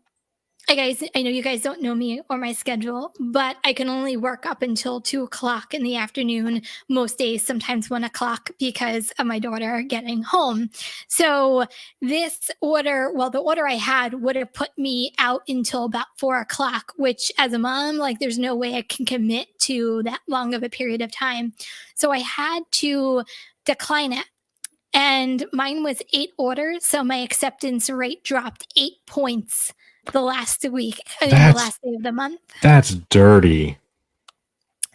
guys, I know you guys don't know me or my schedule, but I can only work up until 2:00 in the afternoon, most days, sometimes 1:00 because of my daughter getting home. So this order, the order I had would have put me out until about 4:00, which as a mom, like there's no way I can commit to that long of a period of time. So I had to decline it. And mine was 8 orders. So my acceptance rate dropped 8 points the last week, the last day of the month. That's dirty.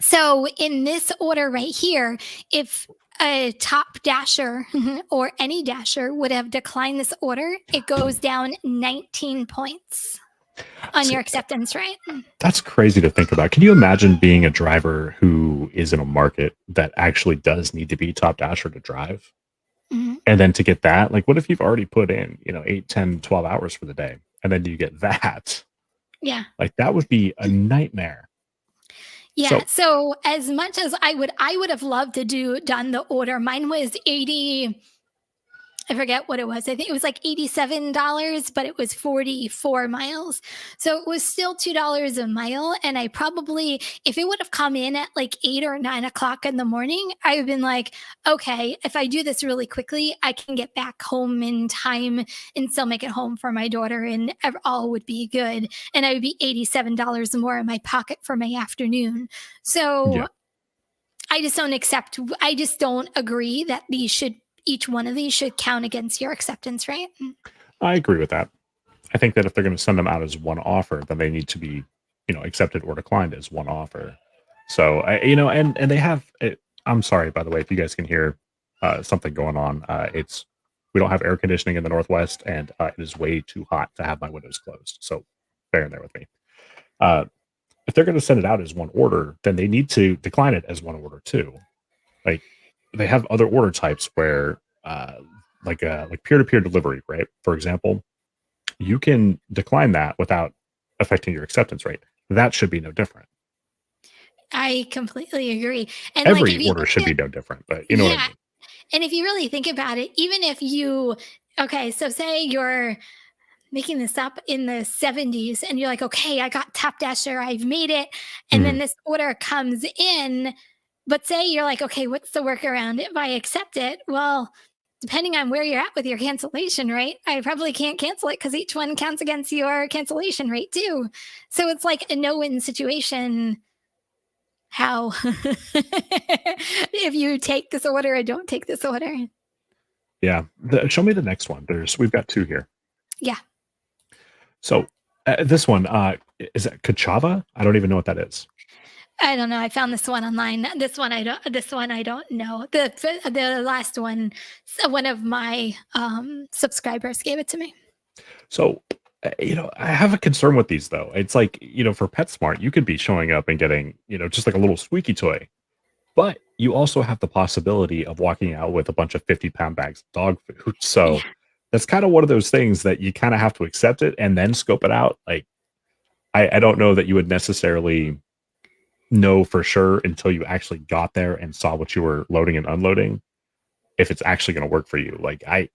So in this order right here, if a top dasher or any dasher would have declined this order, it goes down 19 points on your acceptance rate. That's crazy to think about. Can you imagine being a driver who is in a market that actually does need to be top dasher to drive? Mm-hmm. And then to get that, like what if you've already put in, 8, 10, 12 hours for the day? And then you get that. Yeah. Like that would be a nightmare. Yeah. So as much as I would have loved to done the order. Mine was 80. I forget what it was. I think it was like $87, but it was 44 miles. So it was still $2 a mile. And I probably, if it would have come in at like 8 or 9 o'clock in the morning, I would have been like, okay, if I do this really quickly, I can get back home in time and still make it home for my daughter and all would be good. And I would be $87 more in my pocket for my afternoon. So yeah. I just don't agree that each one of these should count against your acceptance rate. I agree with that. I think that if they're going to send them out as one offer, then they need to be, accepted or declined as one offer. So, and they have, I'm sorry, by the way, if you guys can hear something going on, we don't have air conditioning in the Northwest and it is way too hot to have my windows closed. So bear in there with me. If they're going to send it out as one order, then they need to decline it as one order too. Like, they have other order types where like peer-to-peer delivery, right? For example, you can decline that without affecting your acceptance rate. That should be no different. I completely agree. And every order should be no different, but you know what I mean? And if you really think about it, even if you, okay, so say you're making this up in the 70s and you're like, okay, I got Top Dasher, I've made it. And then Mhm. this order comes in. But say you're like, okay, what's the workaround if I accept it? Well, depending on where you're at with your cancellation rate, I probably can't cancel it because each one counts against your cancellation rate too. So it's like a no-win situation. How if you take this order or don't take this order? Yeah. Show me the next one. We've got two here. Yeah, So this one, is it Kachava? I don't even know what that is. I don't know. I found this one online. This one I don't. This one I don't know. The last one, one of my subscribers gave it to me. So, I have a concern with these though. It's like, for PetSmart, you could be showing up and getting, just like a little squeaky toy, but you also have the possibility of walking out with a bunch of 50-pound bags of dog food. So Yeah. that's kind of one of those things that you kind of have to accept it and then scope it out. Like, I don't know that you would necessarily know for sure until you actually got there and saw what you were loading and unloading, if it's actually going to work for you. Like Yeah.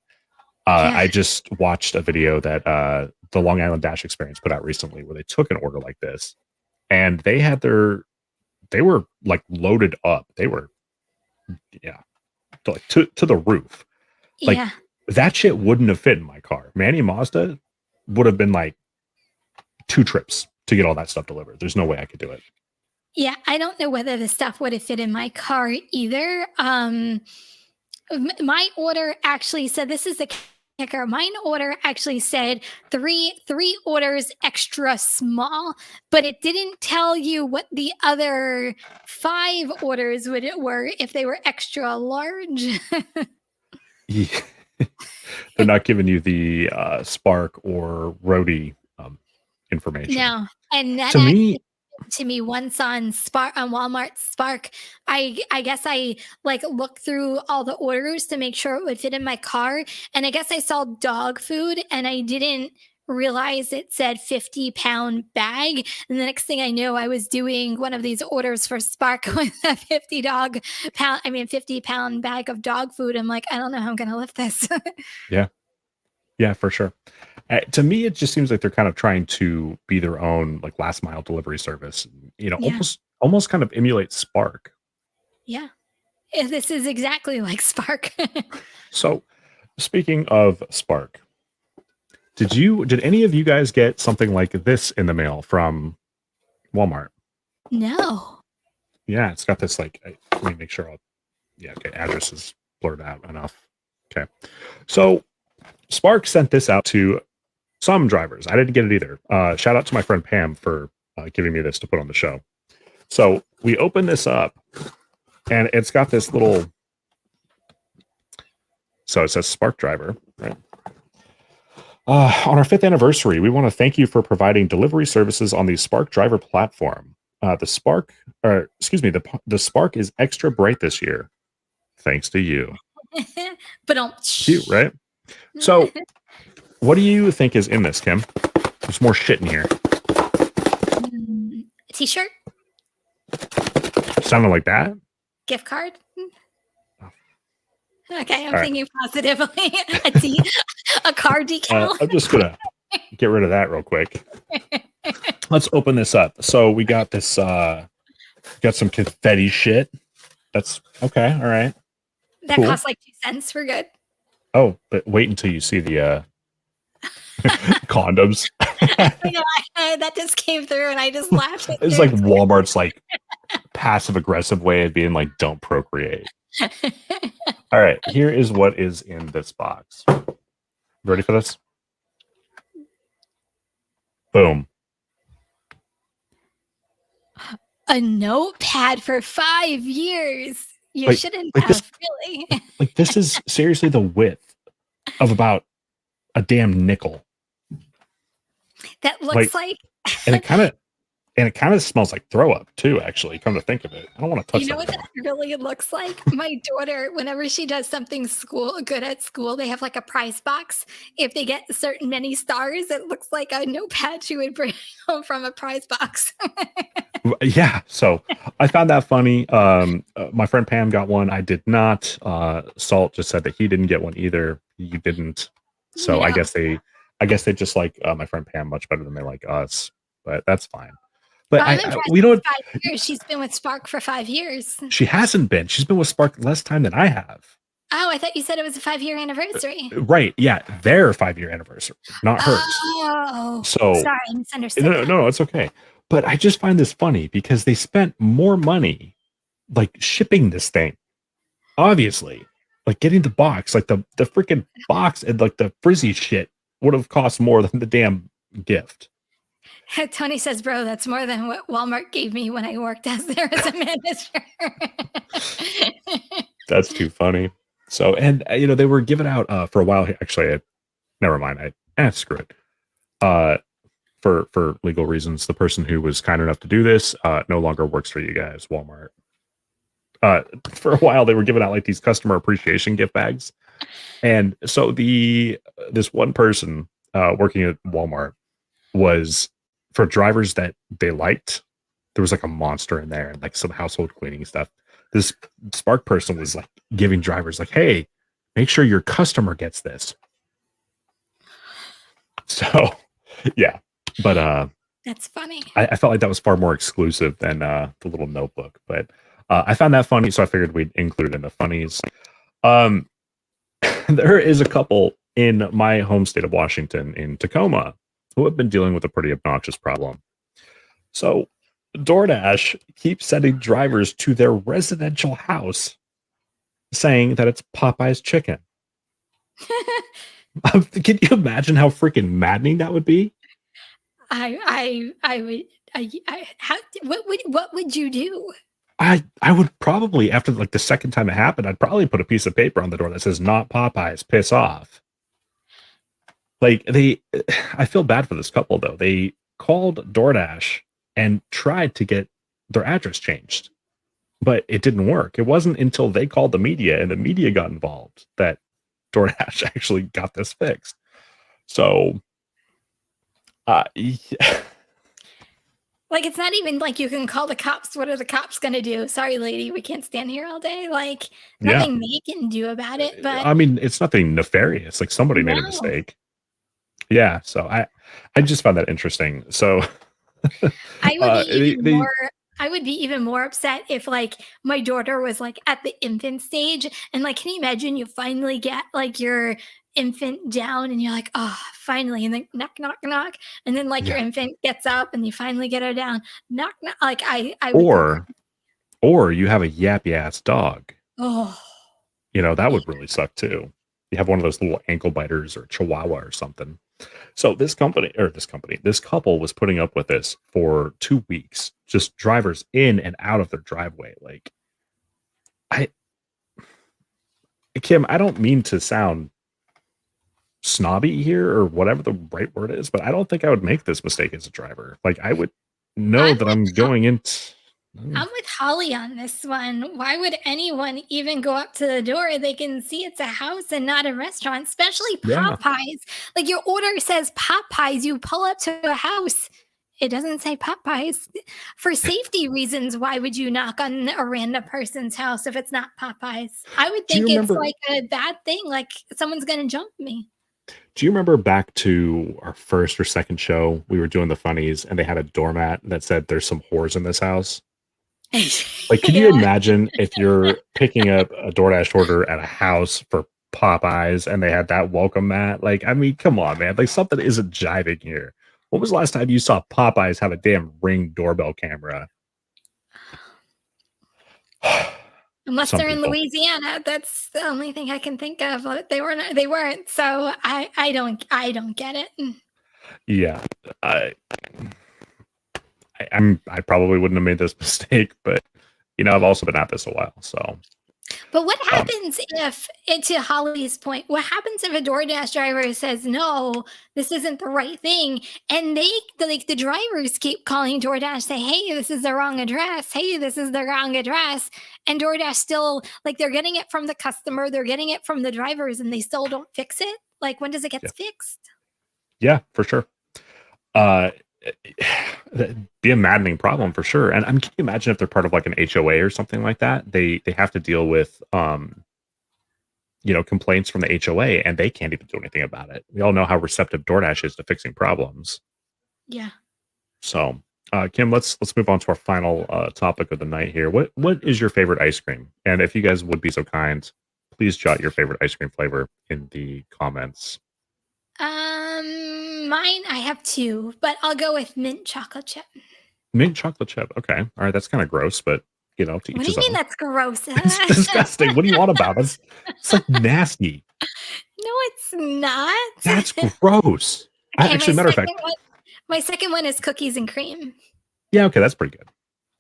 I just watched a video that the Long Island Dash Experience put out recently where they took an order like this and they were like loaded up. They were, yeah, to the roof. Like Yeah. that shit wouldn't have fit in my car. Manny Mazda would have been like 2 trips to get all that stuff delivered. There's no way I could do it. Yeah, I don't know whether the stuff would have fit in my car either. My order actually said, this is the kicker. Mine order actually said three orders extra small, but it didn't tell you what the other 5 orders were if they were extra large. Yeah. They're not giving you the Spark or Roadie information. No, and that To me, to me once on Walmart Spark. I guess I like looked through all the orders to make sure it would fit in my car, and I guess I saw dog food and I didn't realize it said 50-pound bag, and the next thing I knew I was doing one of these orders for Spark with a 50-pound bag of dog food. I'm like, I don't know how I'm gonna lift this. yeah, for sure. To me, it just seems like they're kind of trying to be their own like last mile delivery service. Yeah. Almost kind of emulate Spark. Yeah, this is exactly like Spark. So, speaking of Spark, did any of you guys get something like this in the mail from Walmart? No. Yeah, it's got this like. Let me make sure. Okay, address is blurred out enough. Okay, so Spark sent this out to some drivers. I didn't get it either. Shout out to my friend Pam for giving me this to put on the show. So we open this up, and it's got this little. So it says Spark driver, right? On our 5th anniversary, we want to thank you for providing delivery services on the Spark driver platform. The Spark is extra bright this year, thanks to you. But Cute, right? So, what do you think is in this, Kim? There's more shit in here. T-shirt, Sounded like that. gift card. Okay, I'm All right. thinking positively. A car decal. I'm just gonna get rid of that real quick. Let's open this up. So we got this. Got some confetti shit. That's okay. All right. That cool. costs like 2 cents. We're good. Oh, but wait until you see the condoms. That just came through, and I just laughed. It's like Walmart's like passive aggressive way of being like, don't procreate. All right, here is what is in this box. Ready for this? Boom. A notepad for 5 years. You Like- shouldn't like have, this- really. Like this is seriously the width of about a damn nickel, That looks like and it kind of smells like throw up too. Actually, come to think of it, I don't want to touch you know that. what that really looks like? My daughter, whenever she does something good at school, they have like a prize box. If they get certain many stars, it looks like a notepad she would bring home from a prize box. Yeah, so I found that funny. My friend Pam got one. I did not. Salt just said that he didn't get one either. You didn't. So I No. guess they just like my friend Pam much better than they like us. But that's fine. But Well, I'm impressed we know with what 5 years. She's been with Spark for 5 years. she hasn't been. She's been with Spark less time than I have. Oh, I thought you said it was a 5-year anniversary. Right? Yeah, their 5-year anniversary, not hers. Oh, So sorry, I misunderstood. no, it's okay. But I just find this funny because they spent more money like shipping this thing. Obviously, like getting the box, like the freaking box and like the frizzy shit would have cost more than the damn gift. Tony says, bro, that's more than what Walmart gave me when I worked as there as a manager. That's too funny. So, and they were giving out for a while. Actually, never mind. Screw it. For legal reasons, the person who was kind enough to do this no longer works for you guys, Walmart. For a while, they were giving out like these customer appreciation gift bags, and so this one person working at Walmart was for drivers that they liked. There was like a monster in there and like some household cleaning stuff. This Spark person was like giving drivers like, hey, make sure your customer gets this. So yeah, but that's funny. I felt like that was far more exclusive than the little notebook, but I found that funny, so I figured we'd include it in the funnies. There is a couple in my home state of Washington, in Tacoma, who have been dealing with a pretty obnoxious problem. So DoorDash keeps sending drivers to their residential house saying that it's Popeye's chicken. Can you imagine how freaking maddening that would be? I would. What would you do? I would probably, after like the second time it happened, I'd probably put a piece of paper on the door that says "Not Popeyes, piss off." Like I feel bad for this couple though. They called DoorDash and tried to get their address changed, but it didn't work. It wasn't until they called the media and the media got involved that DoorDash actually got this fixed. So, yeah. Like, it's not even like you can call the cops. What are the cops going to do? Sorry, lady, we can't stand here all day. Like, nothing they can do about it. But I mean, it's nothing nefarious. Like somebody made a mistake. Yeah. So I just found that interesting. So I would be even more upset if like my daughter was like at the infant stage and like, can you imagine you finally get like your infant down and you're like, oh, finally, and then knock, knock, knock, and then like your infant gets up and you finally get her down, knock, knock. Like I would or you have a yappy ass dog. Oh, that would really suck too. You have one of those little ankle biters or chihuahua or something. So this couple was putting up with this for 2 weeks, just drivers in and out of their driveway. Like Kim, I don't mean to sound snobby here or whatever the right word is, but I don't think I would make this mistake as a driver. Like I would know that I'm going into. I'm with Holly on this one. Why would anyone even go up to the door? They can see it's a house and not a restaurant, especially Popeyes. Like your order says Popeyes, you pull up to a house. It doesn't say Popeyes. For safety reasons, why would you knock on a random person's house if it's not Popeyes? I would think it's like a bad thing, like someone's going to jump me. Do you remember back to our first or second show, we were doing the funnies and they had a doormat that said there's some whores in this house? Like, can you imagine if you're picking up a DoorDash order at a house for Popeyes and they had that welcome mat? Like, I mean, come on, man. Like, something isn't jiving here. When was the last time you saw Popeyes have a damn Ring doorbell camera? Unless they're in Louisiana, that's the only thing I can think of. They weren't. So I don't get it. Yeah, I probably wouldn't have made this mistake, but I've also been at this a while. So, but what happens if, to Holly's point, what happens if a DoorDash driver says, no, this isn't the right thing? And the drivers keep calling DoorDash, say, hey, this is the wrong address. Hey, this is the wrong address. And DoorDash still, like, they're getting it from the customer, they're getting it from the drivers, and they still don't fix it. Like, when does it get fixed? Yeah, for sure. That'd be a maddening problem for sure. And can you imagine if they're part of like an HOA or something like that? They have to deal with complaints from the HOA, and they can't even do anything about it. We all know how receptive DoorDash is to fixing problems. Yeah. So, Kim, let's move on to our final topic of the night here. What is your favorite ice cream? And if you guys would be so kind, please jot your favorite ice cream flavor in the comments. Mine, I have two, but I'll go with mint chocolate chip. Mint chocolate chip. Okay. All right. That's kind of gross, but to each What do you his mean own. that's gross? It's disgusting. What do you want about it? It's like nasty. No, it's not. That's gross. Actually, matter of fact, my second one is cookies and cream. yeah, okay, that's pretty good.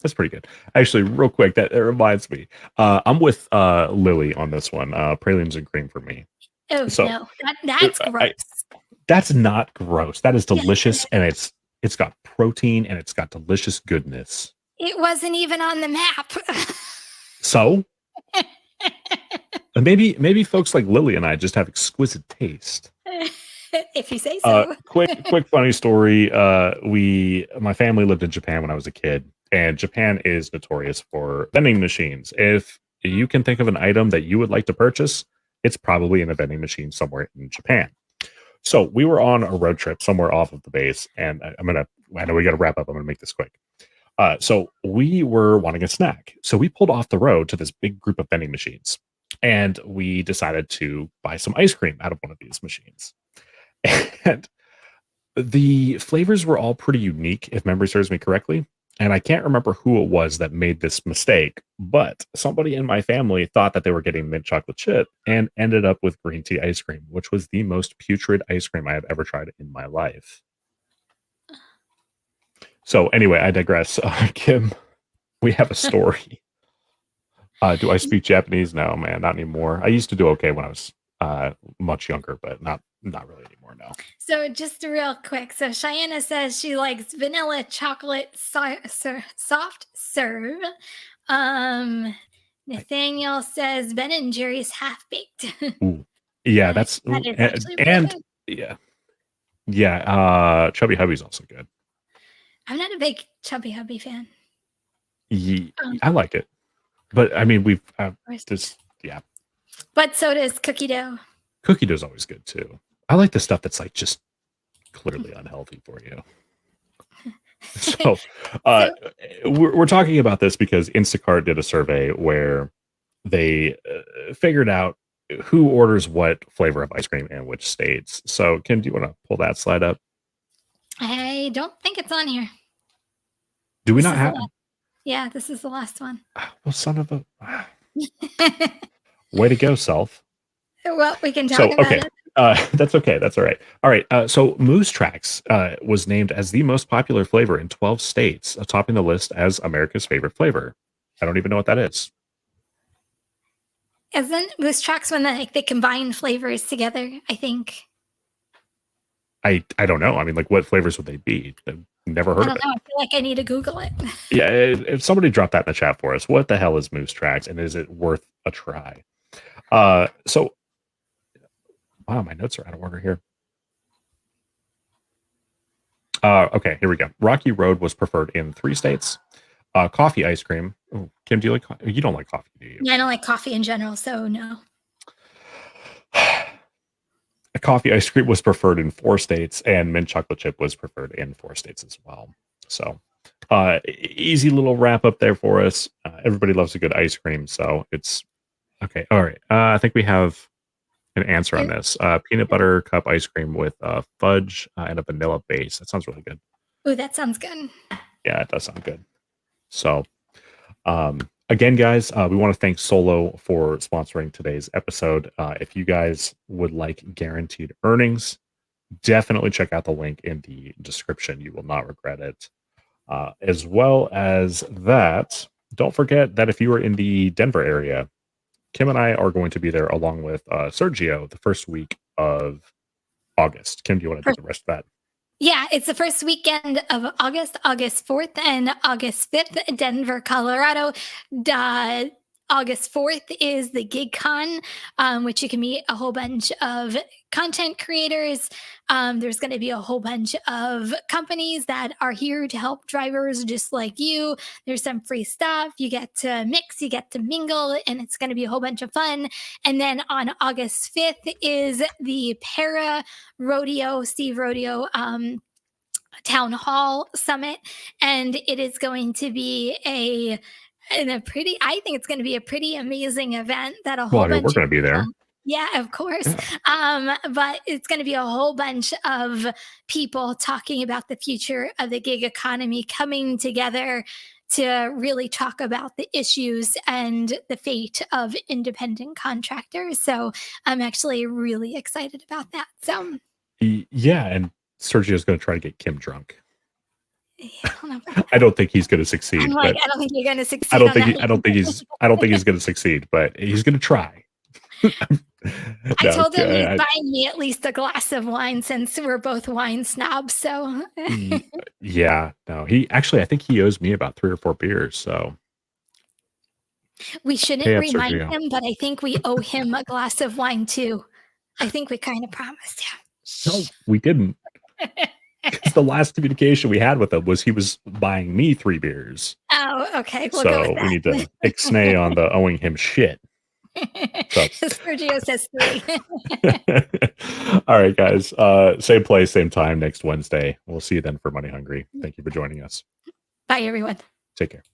That's pretty good. Actually, real quick, that reminds me. I'm with Lily on this one. Pralines and cream for me. Oh So, no, that's gross. That's not gross. That is delicious, Yes, and it's got protein and it's got delicious goodness. it wasn't even on the map. So maybe folks like Lily and I just have exquisite taste. If you say so. Quick funny story. My family lived in Japan when I was a kid, and Japan is notorious for vending machines. If you can think of an item that you would like to purchase, it's probably in a vending machine somewhere in Japan. So we were on a road trip somewhere off of the base, and I know we got to wrap up. I'm gonna make this quick. So we were wanting a snack. So we pulled off the road to this big group of vending machines, and we decided to buy some ice cream out of one of these machines. And the flavors were all pretty unique, if memory serves me correctly. And I can't remember who it was that made this mistake, but somebody in my family thought that they were getting mint chocolate chip and ended up with green tea ice cream, which was the most putrid ice cream I have ever tried in my life. So anyway, I digress. Kim, we have a story. Do I speak Japanese? No, man, not anymore. I used to do okay when I was much younger, but not really anymore now. So just real quick. So Cheyenne says she likes vanilla chocolate soft serve. Nathaniel says Ben and Jerry's half baked. Ooh. Yeah, That is actually really good. yeah. Chubby Hubby's also good. I'm not a big Chubby Hubby fan. I like it, but I mean we've just But so does cookie dough. Cookie dough's always good too. I like the stuff that's like just clearly unhealthy for you. So we're talking about this because Instacart did a survey where they figured out who orders what flavor of ice cream in which states. So Kim, do you want to pull that slide up? I don't think it's on here. Do we not have? Yeah, this is the last one. Well, son of a way to go, self. Well, we can talk about it. That's okay. That's all right. All right. So Moose Tracks was named as the most popular flavor in 12 states, topping the list as America's favorite flavor. I don't even know what that is. Isn't Moose Tracks when they combine flavors together? I think. I don't know. I mean, like, what flavors would they be? I've never heard of it. I feel like I need to Google it. Yeah, if somebody dropped that in the chat for us, what the hell is Moose Tracks, and is it worth a try? So, wow, my notes are out of order here. Okay, here we go. Rocky Road was preferred in 3 states. Coffee ice cream. Oh, Kim, do you like? You don't like coffee, do you? Yeah, I don't like coffee in general, so no. Coffee ice cream was preferred in 4 states, and mint chocolate chip was preferred in 4 states as well. So, easy little wrap up there for us. Everybody loves a good ice cream, so it's okay. All right, I think we have an answer on this. Peanut butter cup ice cream with fudge and a vanilla base. That sounds really good. Ooh, that sounds good. Yeah, it does sound good. So, again, guys, we want to thank Solo for sponsoring today's episode. If you guys would like guaranteed earnings, definitely check out the link in the description. You will not regret it. As well as that, don't forget that if you are in the Denver area, Kim and I are going to be there along with Sergio the first week of August. Kim, do you want to do the rest of that? Yeah, it's the first weekend of August 4th and August 5th, Denver, Colorado. August 4th is the GigCon, which you can meet a whole bunch of content creators. There's going to be a whole bunch of companies that are here to help drivers just like you. There's some free stuff. You get to mix, you get to mingle, and it's going to be a whole bunch of fun. And then on August 5th is the Para Rodeo, Steve Rodeo Town Hall Summit. And it is going to be I think it's going to be a pretty amazing event that a whole bunch we're going to be there. Yeah, of course. But it's going to be a whole bunch of people talking about the future of the gig economy, coming together to really talk about the issues and the fate of independent contractors. So I'm actually really excited about that. So yeah, and Sergio's going to try to get Kim drunk. Yeah, I don't think he's going to succeed. I'm like, I don't think you're going to succeed. I don't think he's going to succeed, but he's going to try. I told him he's buying me at least a glass of wine since we're both wine snobs. So yeah, no, I think he owes me about 3 or 4 beers. So we shouldn't remind him, but I think we owe him a glass of wine too. I think we kind of promised him. No, we didn't. The last communication we had with him was he was buying me 3 beers. Oh, okay. We'll so we need to ixnay on the owing him shit. So. Sergio says 3. All right, guys. Same place, same time next Wednesday. We'll see you then for Money Hungry. Thank you for joining us. Bye, everyone. Take care.